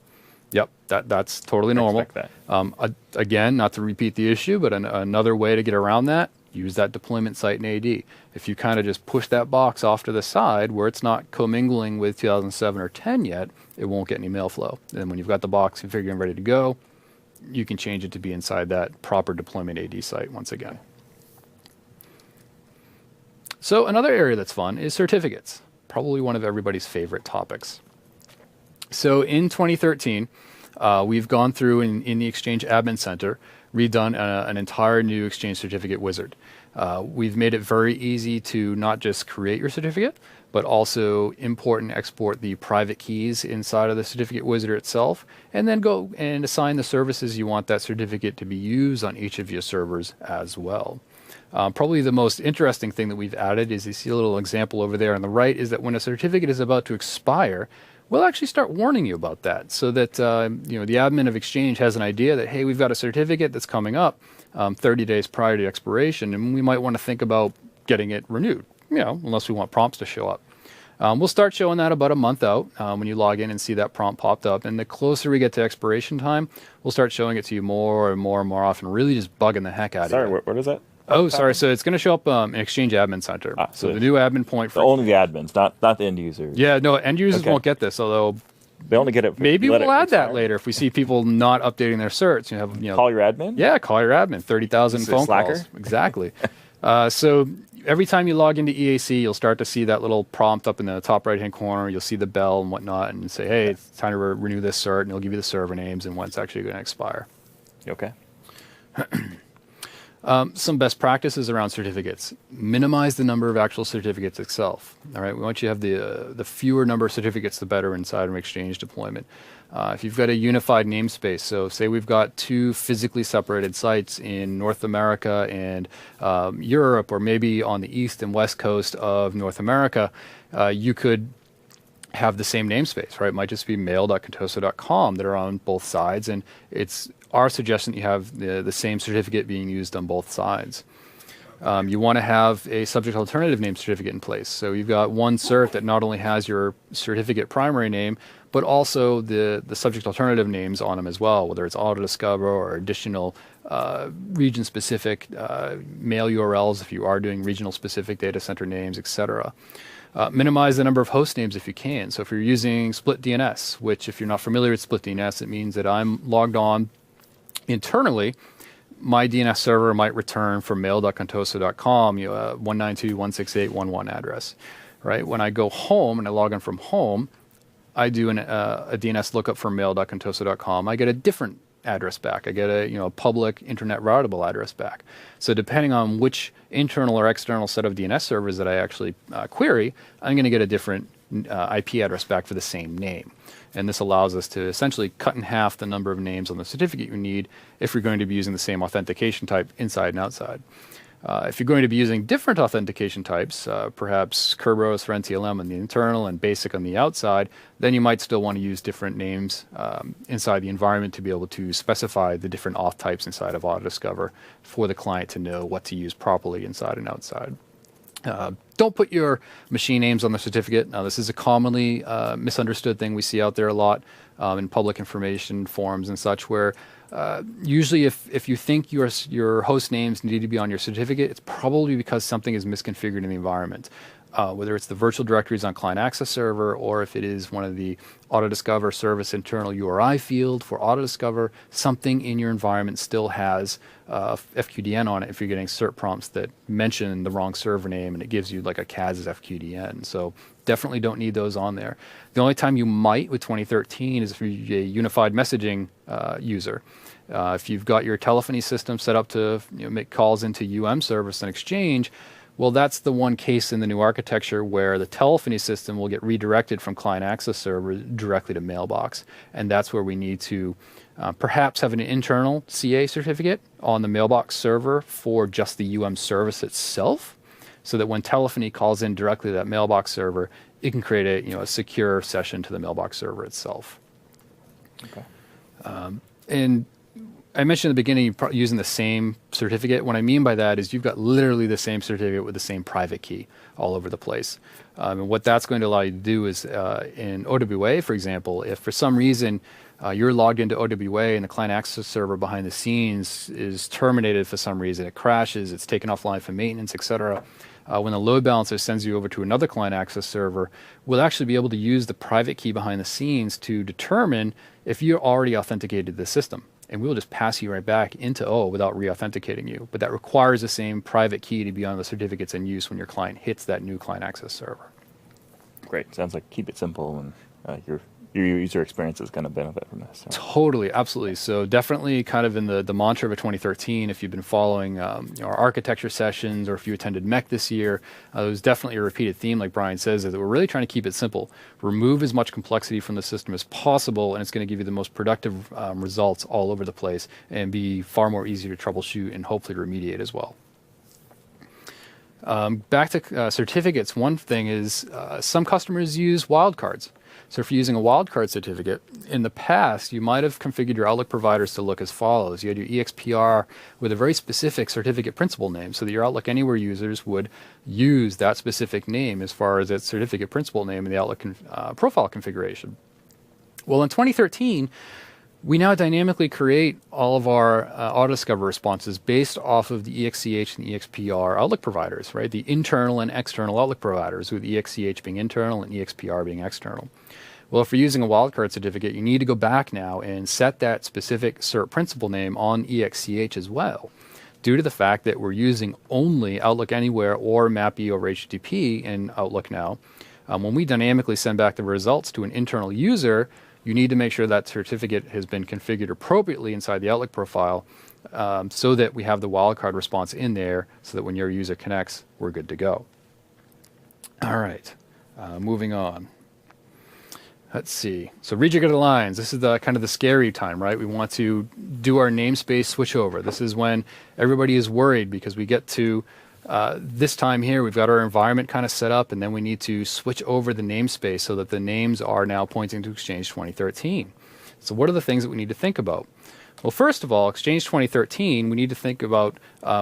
B: Yep, that's totally normal.
A: Expect that.
B: Again, not to repeat the issue, but another way to get around that, use that deployment site in AD. If you kind of just push that box off to the side where it's not commingling with 2007 or 10 yet, it won't get any mail flow. And when you've got the box configured and ready to go, you can change it to be inside that proper deployment AD site once again. So another area that's fun is certificates, probably one of everybody's favorite topics. So in 2013, we've gone through in the Exchange Admin Center, redone an entire new Exchange certificate wizard. We've made it very easy to not just create your certificate, but also import and export the private keys inside of the certificate wizard itself, and then go and assign the services you want that certificate to be used on each of your servers as well. Probably the most interesting thing that we've added is you see a little example over there on the right is that when a certificate is about to expire, we'll actually start warning you about that so that the admin of Exchange has an idea that, hey, we've got a certificate that's coming up 30 days prior to expiration, and we might want to think about getting it renewed, unless we want prompts to show up. We'll start showing that about a month out when you log in and see that prompt popped up. And the closer we get to expiration time, we'll start showing it to you more and more and more often, really just bugging the heck out of you.
A: Sorry, what is that?
B: Oh, sorry. So it's going to show up in Exchange Admin Center. So the new admin point for
A: only the admins, not the end users.
B: Yeah, no, end users
A: Okay.
B: won't get this, although
A: They only get it.
B: maybe
A: let
B: we'll
A: it
B: add
A: expire.
B: that later if we see people not updating their certs.
A: Call your admin.
B: Yeah, call your admin. 30,000
A: Is it
B: phone
A: Slacker?
B: calls. Exactly. So every time you log into EAC, you'll start to see that little prompt up in the top right-hand corner. You'll see the bell and whatnot, and say, "Hey, it's time to renew this cert," and it'll give you the server names and when it's actually going to expire.
A: Okay.
B: Some best practices around certificates. Minimize the number of actual certificates itself. All right, we want you to have the fewer number of certificates, the better inside an Exchange deployment. If you've got a unified namespace, so say we've got two physically separated sites in North America and Europe, or maybe on the east and west coast of North America, you could have the same namespace, right? It might just be mail.contoso.com that are on both sides, and it's our suggestion that you have the same certificate being used on both sides. You want to have a subject alternative name certificate in place. So you've got one cert that not only has your certificate primary name, but also the subject alternative names on them as well, whether it's autodiscover or additional region-specific mail URLs if you are doing regional-specific data center names, etc. Minimize the number of host names if you can. So if you're using split DNS, which if you're not familiar with split DNS, it means that I'm logged on internally. My DNS server might return from mail.contoso.com, 192.168.1.1 address, right? When I go home and I log in from home, I do a DNS lookup from mail.contoso.com. I get a different address back. I get a public internet routable address back. So depending on which internal or external set of DNS servers that I actually query, I'm going to get a different IP address back for the same name. And this allows us to essentially cut in half the number of names on the certificate you need if you're going to be using the same authentication type inside and outside. If you're going to be using different authentication types, perhaps Kerberos for NTLM on the internal and BASIC on the outside, then you might still want to use different names inside the environment to be able to specify the different auth types inside of AutoDiscover for the client to know what to use properly inside and outside. Don't put your machine names on the certificate. Now, this is a commonly misunderstood thing we see out there a lot in public information forums and such, where usually if you think your host names need to be on your certificate, it's probably because something is misconfigured in the environment. Whether it's the virtual directories on client access server, or if it is one of the AutoDiscover service internal URI field for AutoDiscover, something in your environment still has FQDN on it if you're getting cert prompts that mention the wrong server name and it gives you like a CAS as FQDN. So definitely don't need those on there. The only time you might with 2013 is if you're a unified messaging user. If you've got your telephony system set up to make calls into service and Exchange, well, that's the one case in the new architecture where the telephony system will get redirected from client access server directly to mailbox. And that's where we need to perhaps have an internal CA certificate on the mailbox server for just the service itself, so that when telephony calls in directly to that mailbox server, it can create a secure session to the mailbox server itself.
A: Okay.
B: And I mentioned in the beginning you're using the same certificate. What I mean by that is you've got literally the same certificate with the same private key all over the place. And what that's going to allow you to do is in OWA, for example, if for some reason you're logged into OWA and the client access server behind the scenes is terminated for some reason, it crashes, it's taken offline for maintenance, etc. When the load balancer sends you over to another client access server, we'll actually be able to use the private key behind the scenes to determine if you're already authenticated to the system. And we'll just pass you right back into O without re-authenticating you. But that requires the same private key to be on the certificates in use when your client hits that new client access server.
A: Great. Sounds like keep it simple, and your user experience is going to benefit from this. So.
B: Totally, absolutely. So definitely kind of in the mantra of 2013, if you've been following our architecture sessions or if you attended MEC this year, it was definitely a repeated theme, like Brian says, that we're really trying to keep it simple. Remove as much complexity from the system as possible, and it's going to give you the most productive results all over the place and be far more easy to troubleshoot and hopefully remediate as well. Back to certificates, one thing is some customers use wildcards. So if you're using a wildcard certificate, in the past, you might have configured your Outlook providers to look as follows. You had your EXPR with a very specific certificate principal name, so that your Outlook Anywhere users would use that specific name as far as its certificate principal name in the Outlook profile configuration. Well, in 2013, we now dynamically create all of our AutoDiscover responses based off of the EXCH and EXPR Outlook providers, right? The internal and external Outlook providers, with EXCH being internal and EXPR being external. Well, if you're using a wildcard certificate, you need to go back now and set that specific cert principal name on EXCH as well, due to the fact that we're using only Outlook Anywhere or MAPI over HTTP in Outlook now. When we dynamically send back the results to an internal user, you need to make sure that certificate has been configured appropriately inside the Outlook profile so that we have the wildcard response in there so that when your user connects, we're good to go. All right, moving on. Let's see. So rejig of the lines. This is the kind of the scary time, right? We want to do our namespace switchover. This is when everybody is worried because we get to this time here, we've got our environment kind of set up, and then we need to switch over the namespace so that the names are now pointing to Exchange 2013. So what are the things that we need to think about? Well, first of all, Exchange 2013, we need to think about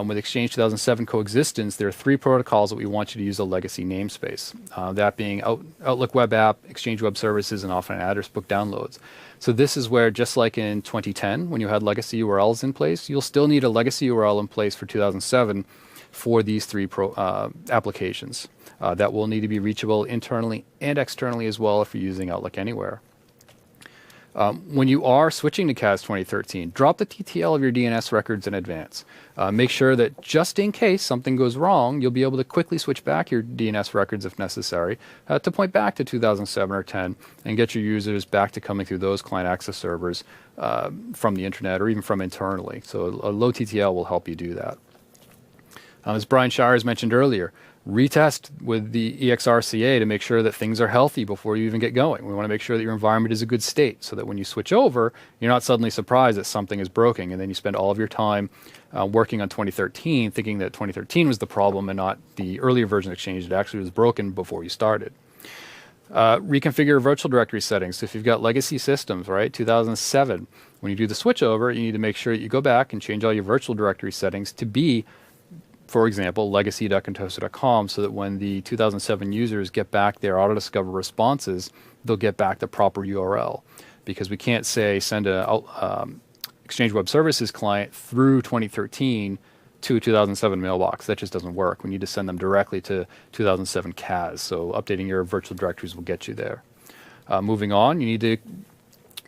B: with Exchange 2007 coexistence, there are three protocols that we want you to use a legacy namespace. That being Outlook Web App, Exchange Web Services, and offline address book downloads. So this is where, just like in 2010, when you had legacy URLs in place, you'll still need a legacy URL in place for 2007 for these three applications. That will need to be reachable internally and externally as well if you're using Outlook Anywhere. When you are switching to CAS 2013, drop the TTL of your DNS records in advance. Make sure that just in case something goes wrong, you'll be able to quickly switch back your DNS records if necessary to point back to 2007 or 10 and get your users back to coming through those client access servers from the internet or even from internally. So a low TTL will help you do that. As Brian Shires mentioned earlier, Retest with the EXRCA to make sure that things are healthy before you even get going. We want to make sure that your environment is a good state so that when you switch over, you're not suddenly surprised that something is broken, and then you spend all of your time working on 2013 thinking that 2013 was the problem and not the earlier version of Exchange that actually was broken before you started. Reconfigure virtual directory settings. So if you've got legacy systems, right, 2007, when you do the switch over, you need to make sure that you go back and change all your virtual directory settings to be, for example, legacy.contoso.com, so that when the 2007 users get back their auto-discover responses, they'll get back the proper URL. Because we can't say send a Exchange Web Services client through 2013 to a 2007 mailbox. That just doesn't work. We need to send them directly to 2007 CAS. So updating your virtual directories will get you there. Moving on, you need to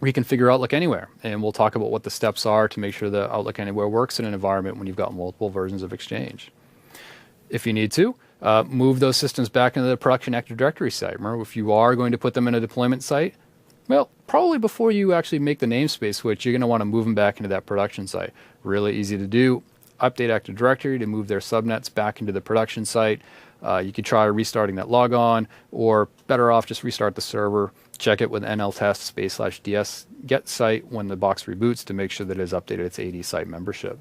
B: reconfigure Outlook Anywhere, and we'll talk about what the steps are to make sure that Outlook Anywhere works in an environment when you've got multiple versions of Exchange. If you need to, move those systems back into the production Active Directory site. Remember, if you are going to put them in a deployment site, well, probably before you actually make the namespace switch, you're going to want to move them back into that production site. Really easy to do. Update Active Directory to move their subnets back into the production site. You could try restarting that logon, or better off just restart the server. Check it with nltest/ds get site when the box reboots to make sure that it has updated its AD site membership.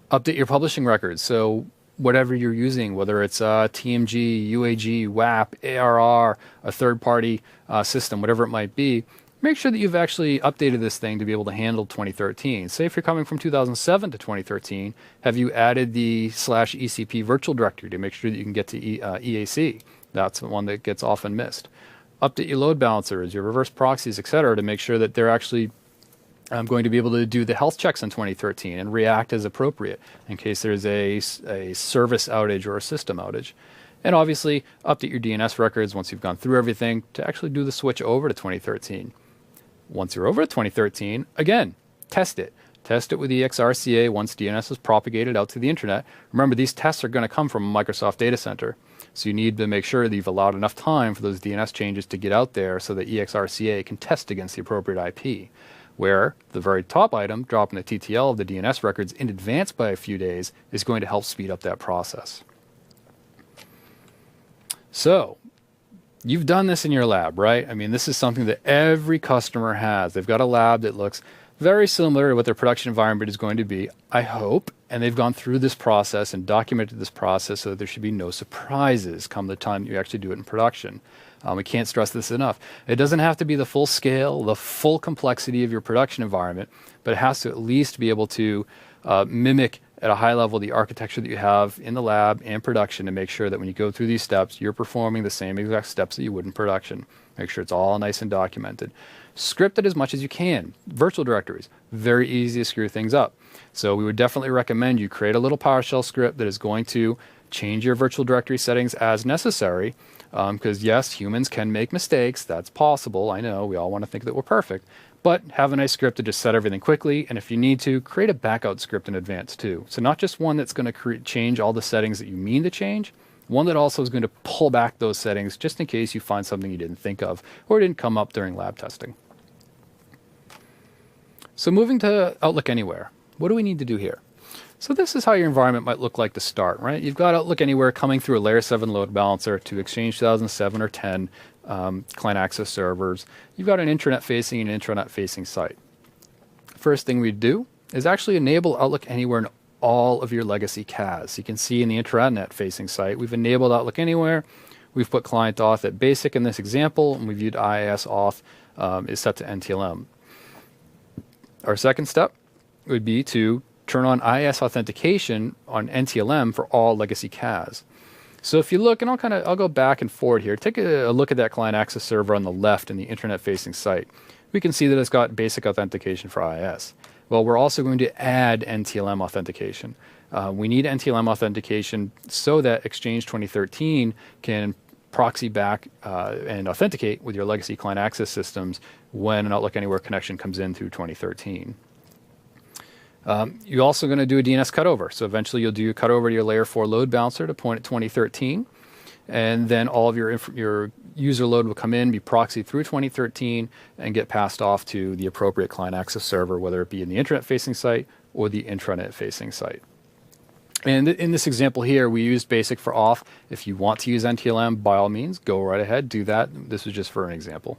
B: Update your publishing records. So whatever you're using, whether it's TMG, UAG, WAP, ARR, a third-party system, whatever it might be, make sure that you've actually updated this thing to be able to handle 2013. Say if you're coming from 2007 to 2013, have you added the /ECP virtual directory to make sure that you can get to EAC? That's the one that gets often missed. Update your load balancers, your reverse proxies, etc., to make sure that they're actually going to be able to do the health checks in 2013 and react as appropriate in case there's a service outage or a system outage. And obviously, update your DNS records once you've gone through everything to actually do the switch over to 2013. Once you're over to 2013, again, test it. Test it with EXRCA once DNS is propagated out to the internet. Remember, these tests are going to come from a Microsoft data center. So you need to make sure that you've allowed enough time for those DNS changes to get out there so that EXRCA can test against the appropriate IP. Where the very top item, dropping the TTL of the DNS records in advance by a few days, is going to help speed up that process. So, you've done this in your lab, right? I mean, this is something that every customer has. They've got a lab that looks very similar to what their production environment is going to be, I hope, and they've gone through this process and documented this process so that there should be no surprises come the time you actually do it in production. We can't stress this enough. It doesn't have to be the full scale, the full complexity of your production environment, but it has to at least be able to mimic at a high level the architecture that you have in the lab and production to make sure that when you go through these steps, you're performing the same exact steps that you would in production. Make sure it's all nice and documented. Script it as much as you can. Virtual directories, very easy to screw things up. So we would definitely recommend you create a little PowerShell script that is going to change your virtual directory settings as necessary. Because yes, humans can make mistakes. That's possible. I know we all want to think that we're perfect. But have a nice script to just set everything quickly. And if you need to, create a backup script in advance too. So not just one that's going to change all the settings that you mean to change, one that also is going to pull back those settings just in case you find something you didn't think of or didn't come up during lab testing. So moving to Outlook Anywhere, what do we need to do here? So this is how your environment might look like to start, right? You've got Outlook Anywhere coming through a Layer 7 load balancer to Exchange 2007 or 10 client access servers. You've got an intranet-facing and intranet-facing site. First thing we'd do is actually enable Outlook Anywhere in all of your legacy CAS. You can see in the intranet-facing site, we've enabled Outlook Anywhere. We've put client auth at basic in this example, and we've viewed IIS auth is set to NTLM. Our second step would be to turn on IIS authentication on NTLM for all legacy CAS. So if you look, and I'll go back and forward here, take a look at that client access server on the left in the internet-facing site. We can see that it's got basic authentication for IIS. Well, we're also going to add NTLM authentication. We need NTLM authentication so that Exchange 2013 can proxy back and authenticate with your legacy client access systems when an Outlook Anywhere connection comes in through 2013. You're also going to do a DNS cutover. So eventually you'll do a cutover to your Layer 4 load balancer to point at 2013. And then all of your user load will come in, be proxied through 2013, and get passed off to the appropriate client access server, whether it be in the internet-facing site or the intranet-facing site. And in this example here, we used BASIC for auth. If you want to use NTLM, by all means, go right ahead, do that. This was just for an example.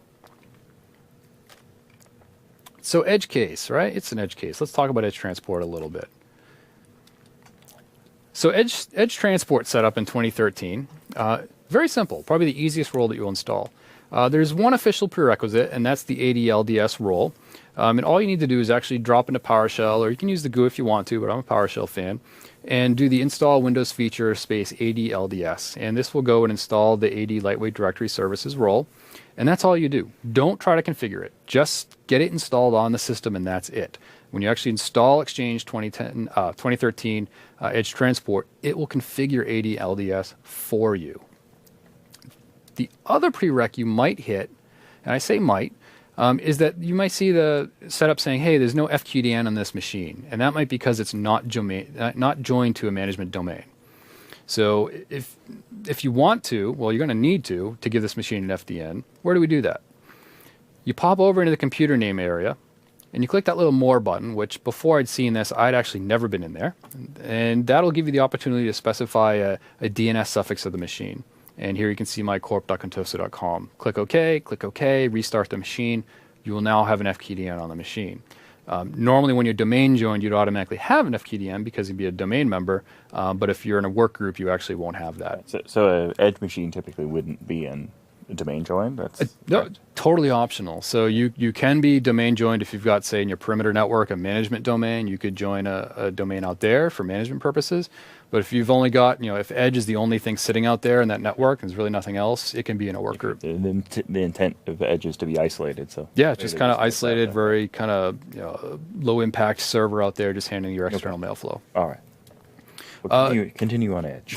B: So edge case, right? It's an edge case. Let's talk about edge transport a little bit. So edge transport setup in 2013, very simple, probably the easiest role that you'll install. There's one official prerequisite, and that's the ADLDS role. And all you need to do is actually drop into PowerShell, or you can use the GUI if you want to, but I'm a PowerShell fan, and do the install Windows feature space ADLDS. And this will go and install the AD Lightweight Directory Services role. And that's all you do. Don't try to configure it. Just get it installed on the system, and that's it. When you actually install Exchange 2013 Edge Transport, it will configure ADLDS for you. The other prereq you might hit, and I say might, is that you might see the setup saying, hey, there's no FQDN on this machine. And that might be because it's not joined to a management domain. So if you want to, well, you're going to need to give this machine an FDN. Where do we do that? You pop over into the computer name area, and you click that little More button, which before I'd seen this, I'd actually never been in there. And that'll give you the opportunity to specify a DNS suffix of the machine. And here you can see my corp.contoso.com. Click OK, restart the machine. You will now have an FQDN on the machine. Normally when you're domain joined, you'd automatically have an FQDN because you'd be a domain member. But if you're in a work group, you actually won't have that.
A: So an edge machine typically wouldn't be in a domain joined?
B: No, totally optional. So you can be domain joined if you've got, say, in your perimeter network, a management domain. You could join a domain out there for management purposes. But if you've only got, if Edge is the only thing sitting out there in that network, and there's really nothing else, it can be in a work group.
A: The intent of Edge is to be isolated. So
B: yeah, it's just kind of isolated, very kind of low impact server out there, just handling your external mail flow.
A: All right. Well, continue on Edge.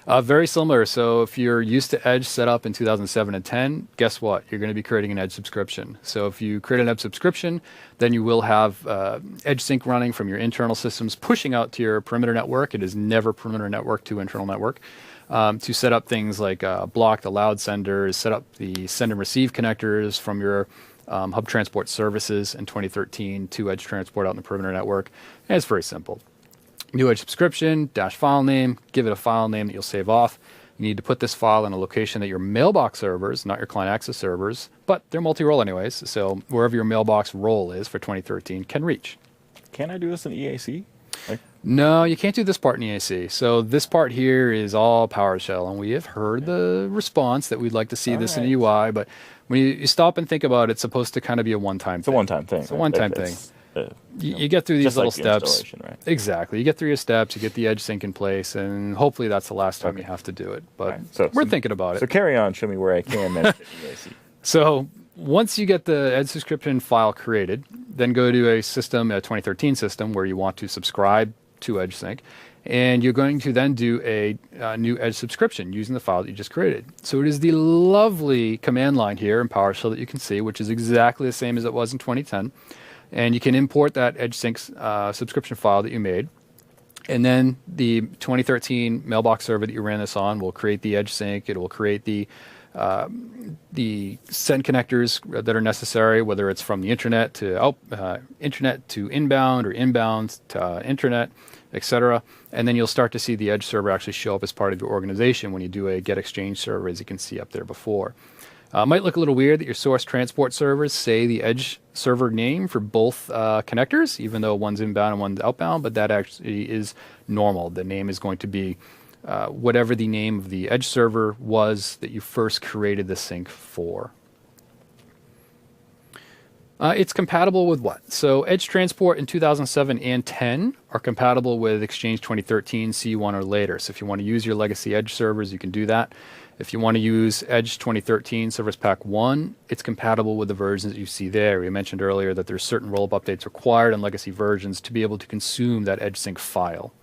B: Very similar. So if you're used to Edge set up in 2007 and 10, guess what? You're going to be creating an Edge subscription. So if you create an Edge subscription, then you will have Edge Sync running from your internal systems, pushing out to your perimeter network. It is never perimeter network to internal network. To set up things like block the loud senders, set up the send and receive connectors from your hub transport services in 2013 to Edge transport out in the perimeter network. And it's very simple. New Edge subscription, dash file name, give it a file name that you'll save off. You need to put this file in a location that your mailbox servers, not your client access servers, but they're multi-role anyways, so wherever your mailbox role is for 2013 can reach.
A: Can I do this in EAC?
B: No, you can't do this part in EAC. So this part here is all PowerShell, and we have heard the response that we'd like to see this in a UI, but when you stop and think about it, it's supposed to kind of be a one-time thing.
A: It's a one-time thing.
B: It's a one-time thing. You get through these little steps.
A: Right?
B: Exactly. You get through your steps, you get the Edge sync in place, and hopefully that's the last time you have to do it. But we're thinking about it.
A: So carry on, show me where I can manage EAC.
B: So once you get the Edge subscription file created, then go to a system, a 2013 system, where you want to subscribe to Edge sync, and you're going to then do a new Edge subscription using the file that you just created. So it is the lovely command line here in PowerShell that you can see, which is exactly the same as it was in 2010. And you can import that Edge Sync subscription file that you made. And then the 2013 mailbox server that you ran this on will create the Edge Sync. It will create the send connectors that are necessary, whether it's from the internet to inbound or inbound to internet, etc. And then you'll start to see the Edge server actually show up as part of your organization when you do a get exchange server, as you can see up there before. It might look a little weird that your source transport servers say the Edge server name for both connectors, even though one's inbound and one's outbound, but that actually is normal. The name is going to be whatever the name of the Edge server was that you first created the sync for. It's compatible with what? So Edge Transport in 2007 and 10 are compatible with Exchange 2013 C1 or later. So if you want to use your legacy Edge servers, you can do that. If you want to use Edge 2013 Service Pack 1, it's compatible with the versions that you see there. We mentioned earlier that there's certain roll-up updates required on legacy versions to be able to consume that Edge Sync file.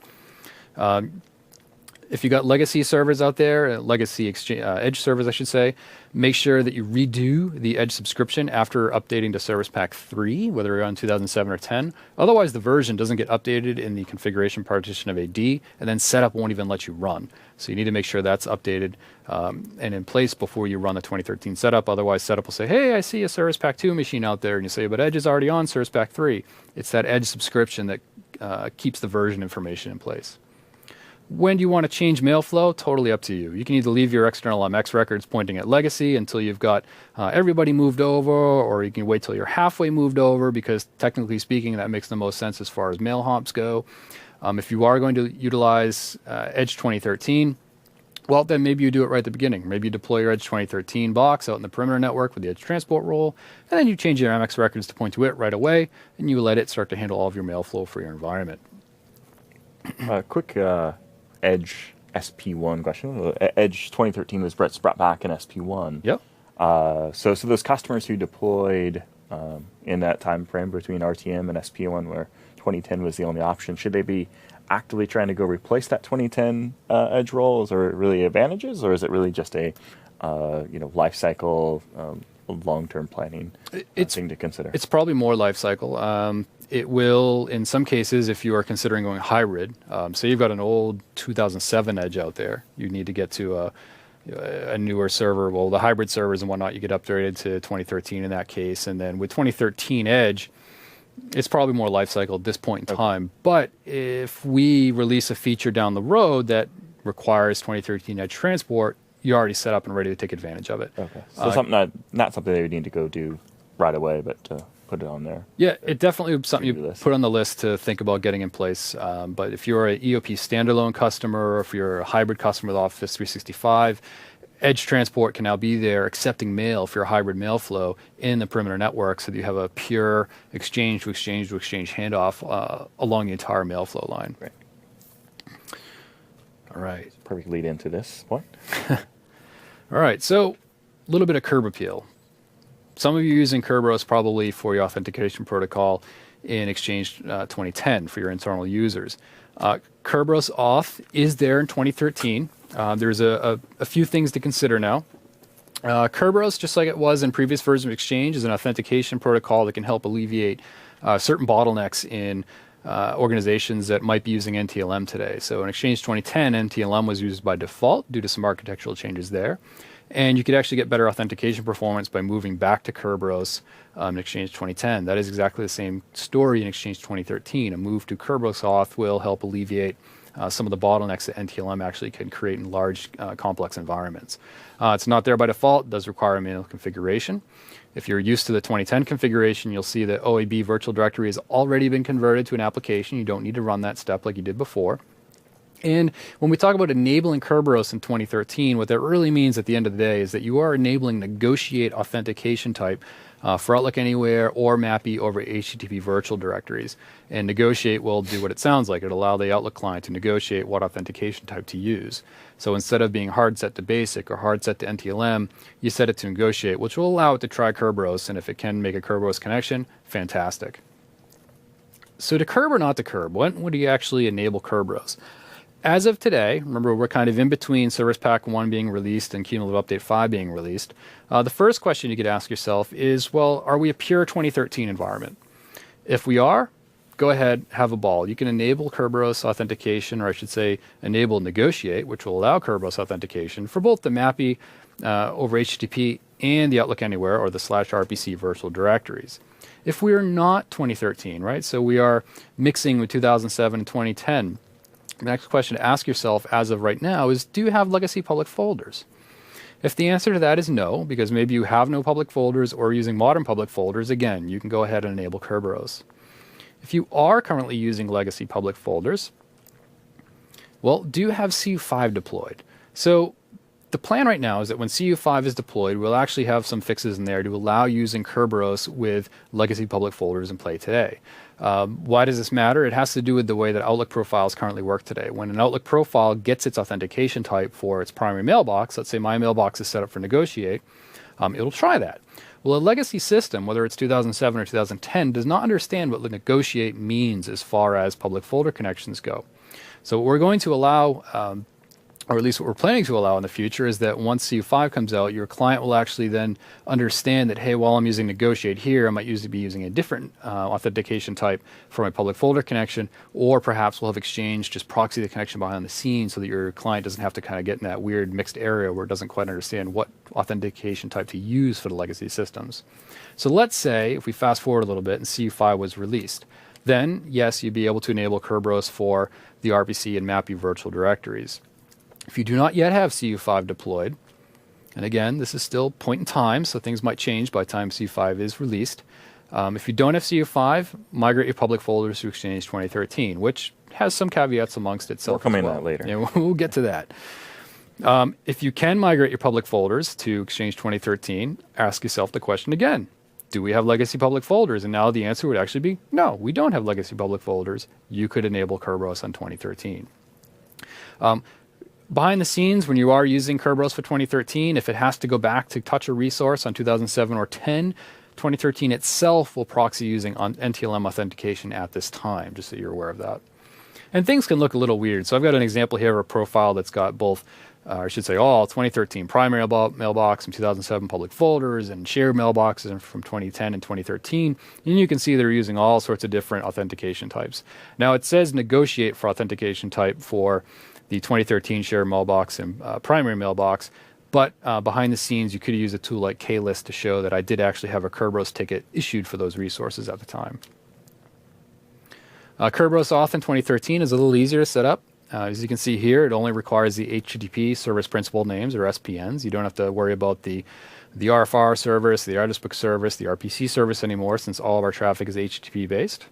B: If you got legacy servers out there, legacy Edge servers, I should say, make sure that you redo the Edge subscription after updating to Service Pack 3, whether you're on 2007 or 10. Otherwise, the version doesn't get updated in the configuration partition of AD, and then setup won't even let you run. So you need to make sure that's updated and in place before you run the 2013 setup. Otherwise, setup will say, hey, I see a Service Pack 2 machine out there. And you say, but Edge is already on Service Pack 3. It's that Edge subscription that keeps the version information in place. When do you want to change mail flow? Totally up to you. You can either leave your external MX records pointing at legacy until you've got everybody moved over, or you can wait till you're halfway moved over, because technically speaking, that makes the most sense as far as mail hops go. If you are going to utilize Edge 2013, well, then maybe you do it right at the beginning. Maybe you deploy your Edge 2013 box out in the perimeter network with the Edge transport role, and then you change your MX records to point to it right away, and you let it start to handle all of your mail flow for your environment.
A: Quick Edge SP1 question. Edge 2013 was brought back in SP1.
B: Yep.
A: So those customers who deployed in that time frame between RTM and SP1, where 2010 was the only option, should they be actively trying to go replace that 2010 Edge role? Is there really advantages, or is it really just a life cycle, long-term planning thing to consider?
B: It's probably more life cycle. It will, in some cases, if you are considering going hybrid, say you've got an old 2007 Edge out there, you need to get to a newer server. Well, the hybrid servers and whatnot, you get upgraded to 2013 in that case. And then with 2013 Edge, it's probably more life cycle at this point in time. But if we release a feature down the road that requires 2013 Edge transport, you're already set up and ready to take advantage of it.
A: Okay. So not something they would need to go do right away, but put it on there.
B: Yeah, it definitely something you put on the list to think about getting in place. But if you're an EOP standalone customer, or if you're a hybrid customer with Office 365, Edge transport can now be there accepting mail for your hybrid mail flow in the perimeter network, so that you have a pure exchange to exchange to exchange handoff along the entire mail flow line.
A: Right.
B: All right.
A: Perfect lead into this point.
B: All right, so a little bit of curb appeal. Some of you are using Kerberos probably for your authentication protocol in Exchange 2010 for your internal users. Kerberos Auth is there in 2013. There's a few things to consider now. Kerberos, just like it was in previous versions of Exchange, is an authentication protocol that can help alleviate certain bottlenecks in organizations that might be using NTLM today. So in Exchange 2010, NTLM was used by default due to some architectural changes there. And you could actually get better authentication performance by moving back to Kerberos in Exchange 2010. That is exactly the same story in Exchange 2013. A move to Kerberos Auth will help alleviate some of the bottlenecks that NTLM actually can create in large, complex environments. It's not there by default. It does require a manual configuration. If you're used to the 2010 configuration, you'll see that OAB virtual directory has already been converted to an application. You don't need to run that step like you did before. And when we talk about enabling Kerberos in 2013, what that really means at the end of the day is that you are enabling negotiate authentication type for Outlook Anywhere or MAPI over HTTP virtual directories. And negotiate will do what it sounds like. It'll allow the Outlook client to negotiate what authentication type to use. So instead of being hard set to basic or hard set to NTLM, you set it to negotiate, which will allow it to try Kerberos. And if it can make a Kerberos connection, fantastic. So to curb or not to curb, when would you actually enable Kerberos? As of today, remember we're kind of in between Service Pack 1 being released and Cumulative Update 5 being released. The first question you could ask yourself is, well, are we a pure 2013 environment? If we are, go ahead, have a ball. You can enable Kerberos authentication, or I should say enable Negotiate, which will allow Kerberos authentication for both the MAPI over HTTP and the Outlook Anywhere or the /RPC virtual directories. If we are not 2013, right, so we are mixing with 2007 and 2010, the next question to ask yourself as of right now is, do you have legacy public folders? If the answer to that is no, because maybe you have no public folders or using modern public folders, again, you can go ahead and enable Kerberos. If you are currently using legacy public folders, well, do you have CU5 deployed? So the plan right now is that when CU5 is deployed, we'll actually have some fixes in there to allow using Kerberos with legacy public folders in play today. Why does this matter? It has to do with the way that Outlook profiles currently work today. When an Outlook profile gets its authentication type for its primary mailbox, let's say my mailbox is set up for Negotiate, it'll try that. Well, a legacy system, whether it's 2007 or 2010, does not understand what Negotiate means as far as public folder connections go. So what we're going to allow, or at least what we're planning to allow in the future, is that once CU5 comes out, your client will actually then understand that, hey, while I'm using Negotiate here, I might be using a different authentication type for my public folder connection, or perhaps we'll have Exchange just proxy the connection behind the scenes so that your client doesn't have to kind of get in that weird mixed area where it doesn't quite understand what authentication type to use for the legacy systems. So let's say, if we fast forward a little bit and CU5 was released, then yes, you'd be able to enable Kerberos for the RPC and MAPI virtual directories. If you do not yet have CU5 deployed, and again, this is still point in time, so things might change by the time CU5 is released. If you don't have CU5, migrate your public folders to Exchange 2013, which has some caveats amongst itself.
A: We'll come
B: as
A: in
B: well.
A: that later.
B: Yeah, we'll get to that. If you can migrate your public folders to Exchange 2013, ask yourself the question again. Do we have legacy public folders? And now the answer would actually be, no, we don't have legacy public folders. You could enable Kerberos on 2013. Behind the scenes, when you are using Kerberos for 2013, if it has to go back to touch a resource on 2007 or 10, 2013 itself will proxy using NTLM authentication at this time, just so you're aware of that. And things can look a little weird. So I've got an example here of a profile that's got both, I should say all 2013 primary mailbox and 2007 public folders and shared mailboxes from 2010 and 2013. And you can see they're using all sorts of different authentication types. Now it says negotiate for authentication type for the 2013 shared mailbox and primary mailbox, but behind the scenes you could use a tool like KList to show that I did actually have a Kerberos ticket issued for those resources at the time. Kerberos auth in 2013 is a little easier to set up. As you can see here, it only requires the HTTP service principal names, or SPNs. You don't have to worry about the RFR service, the address book service, the RPC service anymore, since all of our traffic is HTTP based.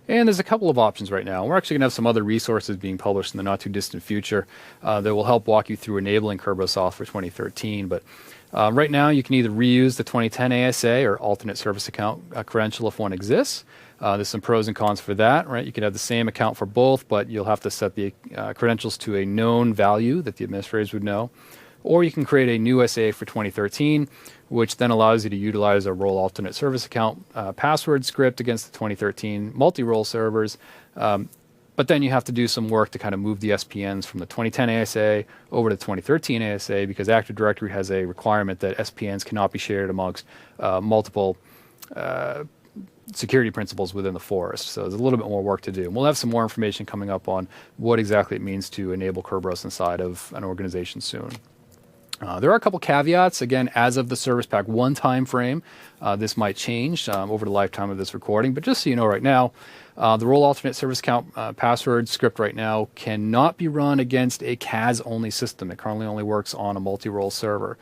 B: And there's a couple of options right now. We're actually going to have some other resources being published in the not too distant future that will help walk you through enabling Kerberos auth for 2013. But right now, you can either reuse the 2010 ASA or alternate service account credential if one exists. There's some pros and cons for that, right? You can have the same account for both, but you'll have to set the credentials to a known value that the administrators would know. Or you can create a new SA for 2013, which then allows you to utilize a role alternate service account password script against the 2013 multi-role servers. But then you have to do some work to kind of move the SPNs from the 2010 ASA over to the 2013 ASA, because Active Directory has a requirement that SPNs cannot be shared amongst multiple security principles within the forest. So there's a little bit more work to do. And we'll have some more information coming up on what exactly it means to enable Kerberos inside of an organization soon. There are a couple caveats. Again, as of the Service Pack 1 time frame, this might change over the lifetime of this recording. But just so you know right now, the role alternate service account password script right now cannot be run against a CAS-only system. It currently only works on a multi-role server.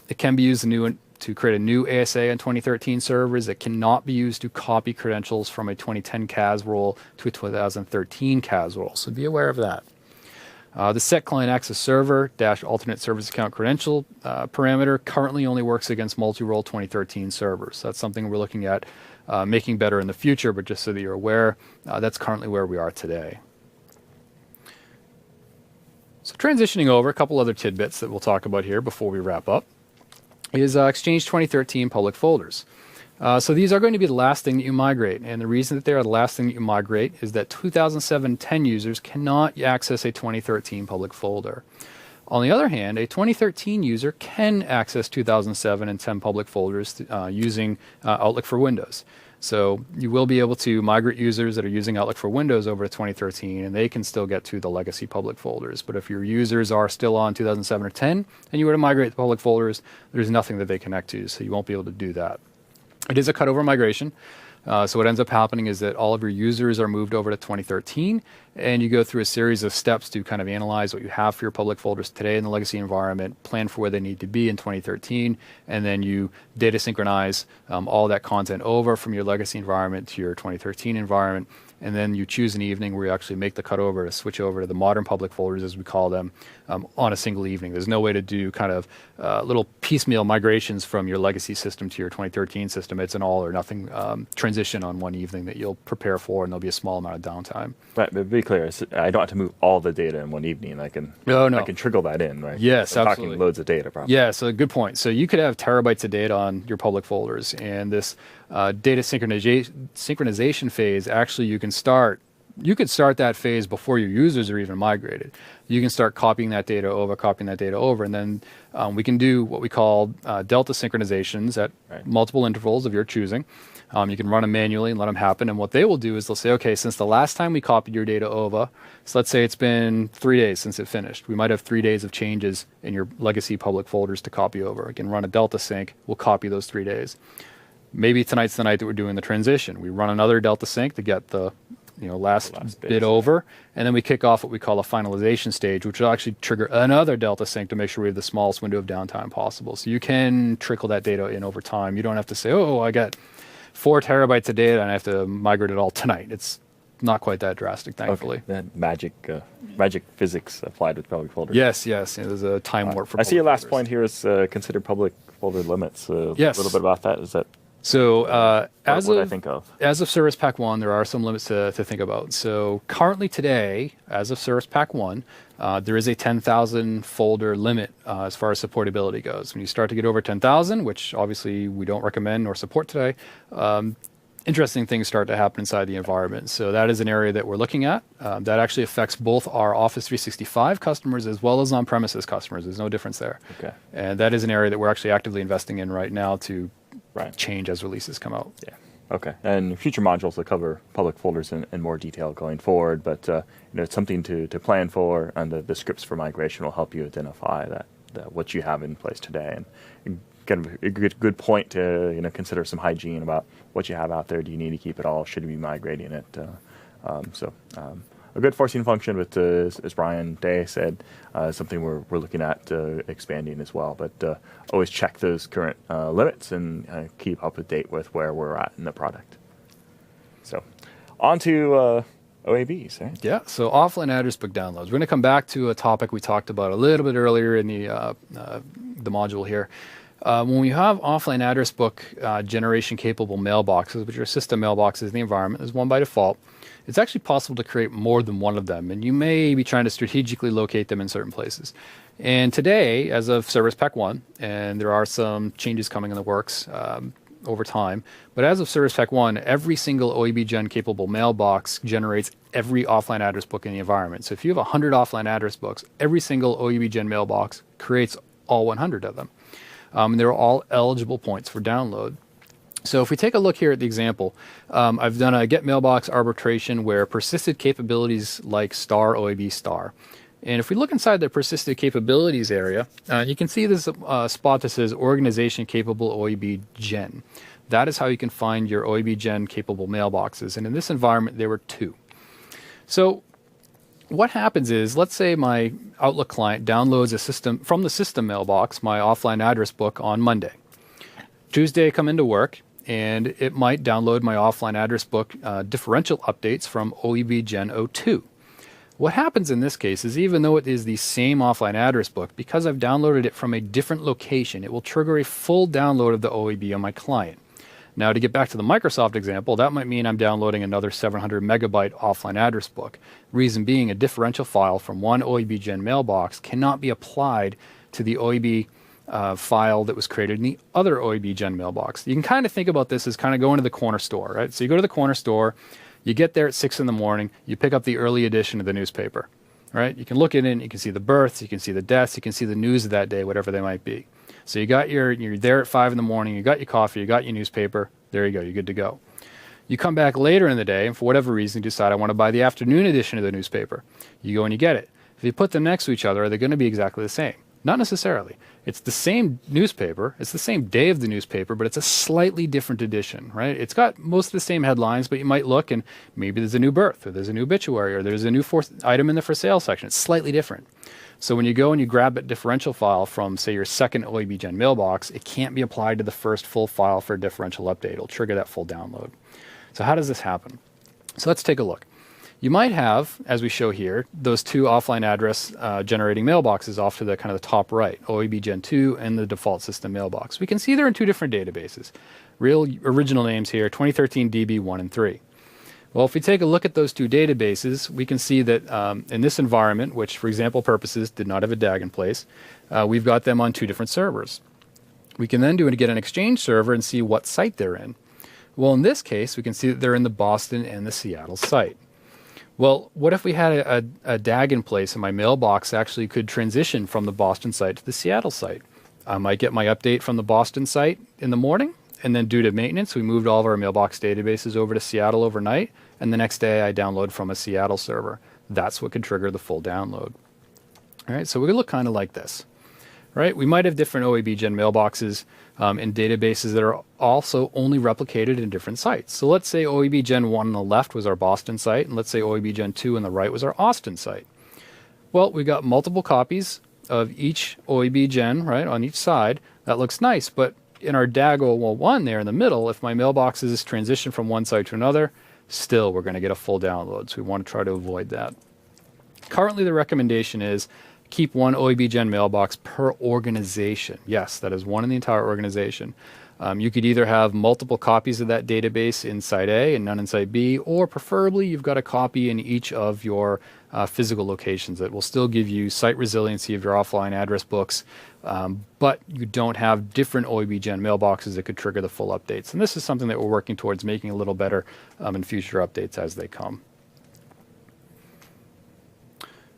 B: It can be used to create a new ASA in 2013 servers. It cannot be used to copy credentials from a 2010 CAS role to a 2013 CAS role. So be aware of that. The set client access server - alternate service account credential parameter currently only works against multi-role 2013 servers. So that's something we're looking at making better in the future, but just so that you're aware, that's currently where we are today. So transitioning over, a couple other tidbits that we'll talk about here before we wrap up is Exchange 2013 public folders. So these are going to be the last thing that you migrate. And the reason that they are the last thing that you migrate is that 2007-10 users cannot access a 2013 public folder. On the other hand, a 2013 user can access 2007 and 10 public folders using Outlook for Windows. So you will be able to migrate users that are using Outlook for Windows over to 2013, and they can still get to the legacy public folders. But if your users are still on 2007 or 10, and you were to migrate the public folders, there's nothing that they connect to, so you won't be able to do that. It is a cutover migration. So what ends up happening is that all of your users are moved over to 2013, and you go through a series of steps to kind of analyze what you have for your public folders today in the legacy environment, plan for where they need to be in 2013, and then you data synchronize all that content over from your legacy environment to your 2013 environment. And then you choose an evening where you actually make the cutover to switch over to the modern public folders, as we call them, on a single evening. There's no way to do kind of little piecemeal migrations from your legacy system to your 2013 system. It's an all or nothing transition on one evening that you'll prepare for, and there'll be a small amount of downtime.
A: But to be clear, I don't have to move all the data in one evening. I can trickle that in, right?
B: Yes,
A: I'm
B: absolutely.
A: talking loads of data, probably.
B: Yeah, so good point. So you could have terabytes of data on your public folders, and this data synchronization phase, actually you could start that phase before your users are even migrated. You can start copying that data over, and then we can do what we call delta synchronizations at multiple intervals of your choosing. You can run them manually and let them happen, and what they will do is they'll say, okay, since the last time we copied your data over, so let's say it's been 3 days since it finished. We might have 3 days of changes in your legacy public folders to copy over. We can run a delta sync, we'll copy those 3 days. Maybe tonight's the night that we're doing the transition. We run another Delta sync to get the last bit over, and then we kick off what we call a finalization stage, which will actually trigger another Delta sync to make sure we have the smallest window of downtime possible. So you can trickle that data in over time. You don't have to say, oh, I got 4 terabytes of data and I have to migrate it all tonight. It's not quite that drastic, thankfully.
A: Okay. That magic physics applied with public folders.
B: Yes. There's a time warp for
A: I see your last
B: folders.
A: point here is consider public folder limits.
B: Yes.
A: A little bit about that. Is that
B: so
A: what I think of?
B: As of Service Pack 1, there are some limits to think about. So currently today, as of Service Pack 1, there is a 10,000 folder limit as far as supportability goes. When you start to get over 10,000, which obviously we don't recommend nor support today, interesting things start to happen inside the environment. So that is an area that we're looking at. That actually affects both our Office 365 customers as well as on-premises customers. There's no difference there.
A: Okay.
B: And that is an area that we're actually actively investing in right now to
A: Right.
B: change as releases come out.
A: Yeah. Okay. And future modules will cover public folders in more detail going forward, but it's something to plan for, and the scripts for migration will help you identify that what you have in place today, and kind of a good point to consider some hygiene about what you have out there. Do you need to keep it all? Should you be migrating it? A good forcing function, but as Brian Day said, something we're looking at expanding as well. But always check those current limits and keep up to date with where we're at in the product. So, on to OABs, right?
B: Yeah, so offline address book downloads. We're going to come back to a topic we talked about a little bit earlier in the module here. When we have offline address book generation capable mailboxes, which are system mailboxes in the environment, there's one by default. It's actually possible to create more than one of them, and you may be trying to strategically locate them in certain places. And today, as of Service Pack 1, and there are some changes coming in the works over time, but as of Service Pack 1, every single OEB Gen capable mailbox generates every offline address book in the environment. So if you have 100 offline address books, every single OEB Gen mailbox creates all 100 of them. And they're all eligible points for download. So if we take a look here at the example, I've done a get mailbox arbitration where persisted capabilities like star OAB star. And if we look inside the persisted capabilities area, you can see this spot that says organization capable OAB gen. That is how you can find your OAB gen capable mailboxes. And in this environment, there were 2. So what happens is, let's say my Outlook client downloads a system from the system mailbox, my offline address book on Monday. Tuesday, I come into work, and it might download my offline address book differential updates from OEB Gen 02. What happens in this case is, even though it is the same offline address book, because I've downloaded it from a different location, it will trigger a full download of the OEB on my client. Now, to get back to the Microsoft example, that might mean I'm downloading another 700 megabyte offline address book. Reason being, a differential file from one OEB Gen mailbox cannot be applied to the OEB file that was created in the other OEB Gen mailbox. You can kind of think about this as kind of going to the corner store, right? So you go to the corner store, you get there at 6 in the morning, you pick up the early edition of the newspaper, right? You can look at it, you can see the births, you can see the deaths, you can see the news of that day, whatever they might be. So you're there at 5 in the morning, you got your coffee, you got your newspaper, there you go, you're good to go. You come back later in the day, and for whatever reason, you decide I want to buy the afternoon edition of the newspaper. You go and you get it. If you put them next to each other, are they going to be exactly the same? Not necessarily. It's the same newspaper, it's the same day of the newspaper, but it's a slightly different edition, right? It's got most of the same headlines, but you might look and maybe there's a new birth, or there's a new obituary, or there's a new item in the for sale section. It's slightly different. So when you go and you grab that differential file from, say, your second OEB Gen mailbox, it can't be applied to the first full file for a differential update. It'll trigger that full download. So how does this happen? So let's take a look. You might have, as we show here, those 2 offline address generating mailboxes off to the kind of the top right, OEB Gen 2 and the default system mailbox. We can see they're in 2 different databases. Real original names here, 2013 DB1 and 3. Well, if we take a look at those 2 databases, we can see that in this environment, which for example purposes did not have a DAG in place, we've got them on 2 different servers. We can then get an Exchange server and see what site they're in. Well, in this case, we can see that they're in the Boston and the Seattle site. Well, what if we had a DAG in place and my mailbox actually could transition from the Boston site to the Seattle site? I might get my update from the Boston site in the morning, and then due to maintenance, we moved all of our mailbox databases over to Seattle overnight, and the next day I download from a Seattle server. That's what could trigger the full download. All right, so we look kind of like this. right? We might have different OEB Gen mailboxes in databases that are also only replicated in different sites. So let's say OEB Gen 1 on the left was our Boston site, and let's say OEB Gen 2 on the right was our Austin site. Well, we got multiple copies of each OEB Gen, right, on each side. That looks nice, but in our DAGO 1 there in the middle, if my mailbox is transitioned from one site to another, still we're going to get a full download. So we want to try to avoid that. Currently, the recommendation is keep one OEB Gen mailbox per organization. Yes, that is one in the entire organization. You could either have multiple copies of that database in Site A and none in Site B, or preferably you've got a copy in each of your physical locations. That will still give you site resiliency of your offline address books, but you don't have different OEB Gen mailboxes that could trigger the full updates. And this is something that we're working towards making a little better in future updates as they come.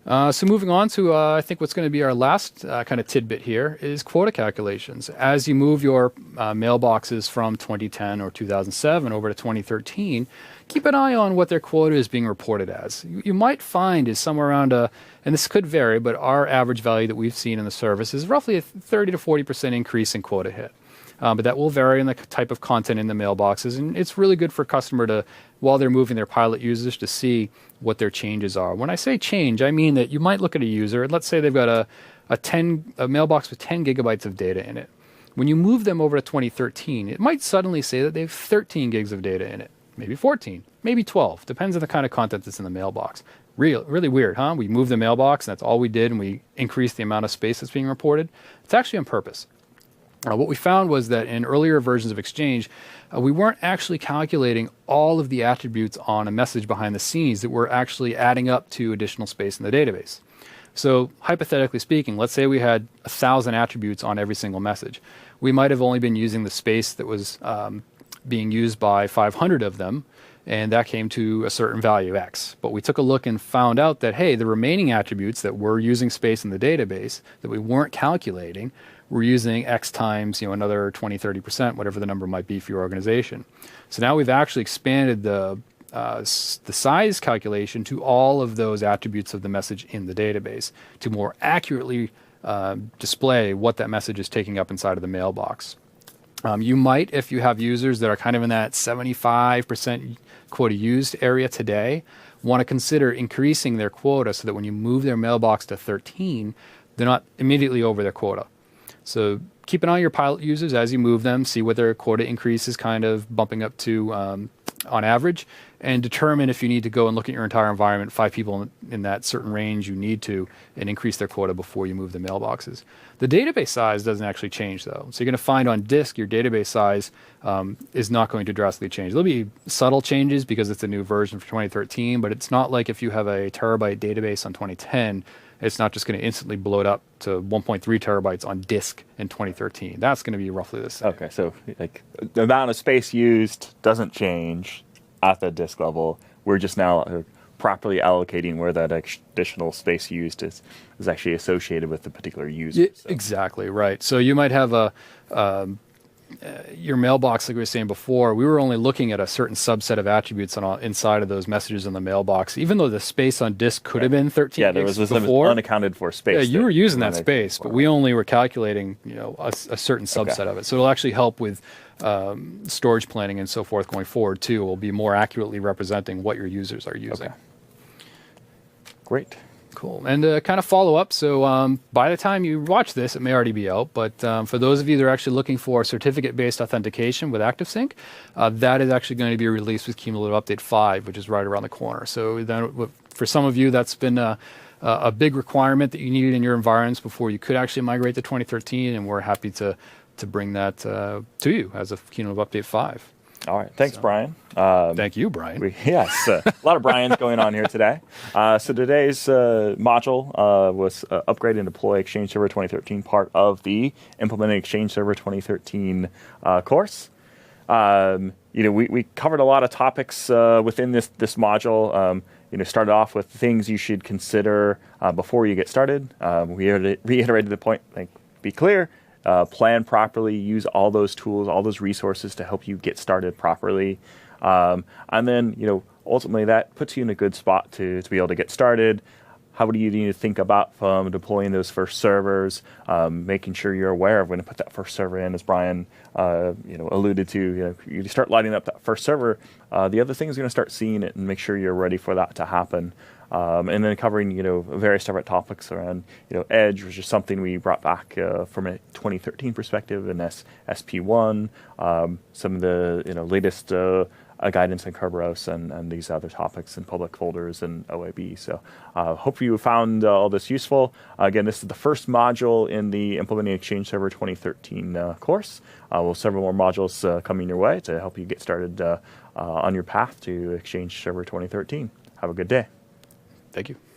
B: So moving on to, I think what's going to be our last kind of tidbit here is quota calculations. As you move your mailboxes from 2010 or 2007 over to 2013, keep an eye on what their quota is being reported as. You might find is somewhere around and this could vary, but our average value that we've seen in the service is roughly a 30 to 40% increase in quota hit. But that will vary in the type of content in the mailboxes, and it's really good for a customer to, while they're moving their pilot users, to see what their changes are. When I say change, I mean that you might look at a user, and let's say they've got a mailbox with 10 gigabytes of data in it. When you move them over to 2013, it might suddenly say that they have 13 gigs of data in it, maybe 14, maybe 12, depends on the kind of content that's in the mailbox. Really weird, huh? We moved the mailbox, and that's all we did, and we increased the amount of space that's being reported. It's actually on purpose. What we found was that in earlier versions of Exchange, we weren't actually calculating all of the attributes on a message behind the scenes that were actually adding up to additional space in the database. So hypothetically speaking, let's say we had 1,000 attributes on every single message. We might have only been using the space that was being used by 500 of them, and that came to a certain value, X. But we took a look and found out that, hey, the remaining attributes that were using space in the database that we weren't calculating we're using X times, another 20, 30%, whatever the number might be for your organization. So now we've actually expanded the size calculation to all of those attributes of the message in the database to more accurately display what that message is taking up inside of the mailbox. You might, if you have users that are kind of in that 75% quota used area today, want to consider increasing their quota so that when you move their mailbox to 13, they're not immediately over their quota. So keep an eye on your pilot users as you move them, see what their quota increase is kind of bumping up to on average, and determine if you need to go and look at your entire environment, 5 people in that certain range you need to, and increase their quota before you move the mailboxes. The database size doesn't actually change, though. So you're going to find on disk your database size is not going to drastically change. There'll be subtle changes because it's a new version for 2013, but it's not like if you have a terabyte database on 2010, it's not just going to instantly blow it up to 1.3 terabytes on disk in 2013. That's going to be roughly the same.
A: Okay, so like the amount of space used doesn't change at the disk level. We're just now properly allocating where that additional space used is actually associated with the particular user.
B: Yeah, so. Exactly, right. So you might have your mailbox, like we were saying before, we were only looking at a certain subset of attributes inside of those messages in the mailbox, even though the space on disk could have been 13
A: there was this
B: before.
A: Unaccounted for space.
B: Yeah, you were using that space, but we only were calculating a certain subset of it. So it'll actually help with storage planning and so forth going forward, too. It will be more accurately representing what your users are using.
A: Okay. Great.
B: Cool. And kind of follow up, so by the time you watch this, it may already be out, but for those of you that are actually looking for certificate-based authentication with ActiveSync, that is actually going to be released with Cumulative Update 5, which is right around the corner. So then, for some of you, that's been a big requirement that you needed in your environments before you could actually migrate to 2013, and we're happy to bring that to you as a Cumulative Update 5.
A: All right. Thanks, Brian.
B: Thank you, Brian.
A: Yes. A lot of Brian's going on here today. So today's module was Upgrade and Deploy Exchange Server 2013, part of the Implementing Exchange Server 2013 course. We covered a lot of topics within this module. Started off with things you should consider before you get started. We reiterated the point, be clear. Plan properly, use all those tools, all those resources to help you get started properly. And then, ultimately that puts you in a good spot to be able to get started. how do you need to think about deploying those first servers, making sure you're aware of when to put that first server in, as Brian alluded to. You start lighting up that first server, the other thing is going to start seeing it and make sure you're ready for that to happen. And then covering various different topics around Edge, which is something we brought back from a 2013 perspective, and SP1, some of the latest guidance in Kerberos and these other topics in public folders and OAB. So hope you found all this useful. Again, this is the first module in the Implementing Exchange Server 2013 course. We'll have several more modules coming your way to help you get started on your path to Exchange Server 2013. Have a good day.
B: Thank you.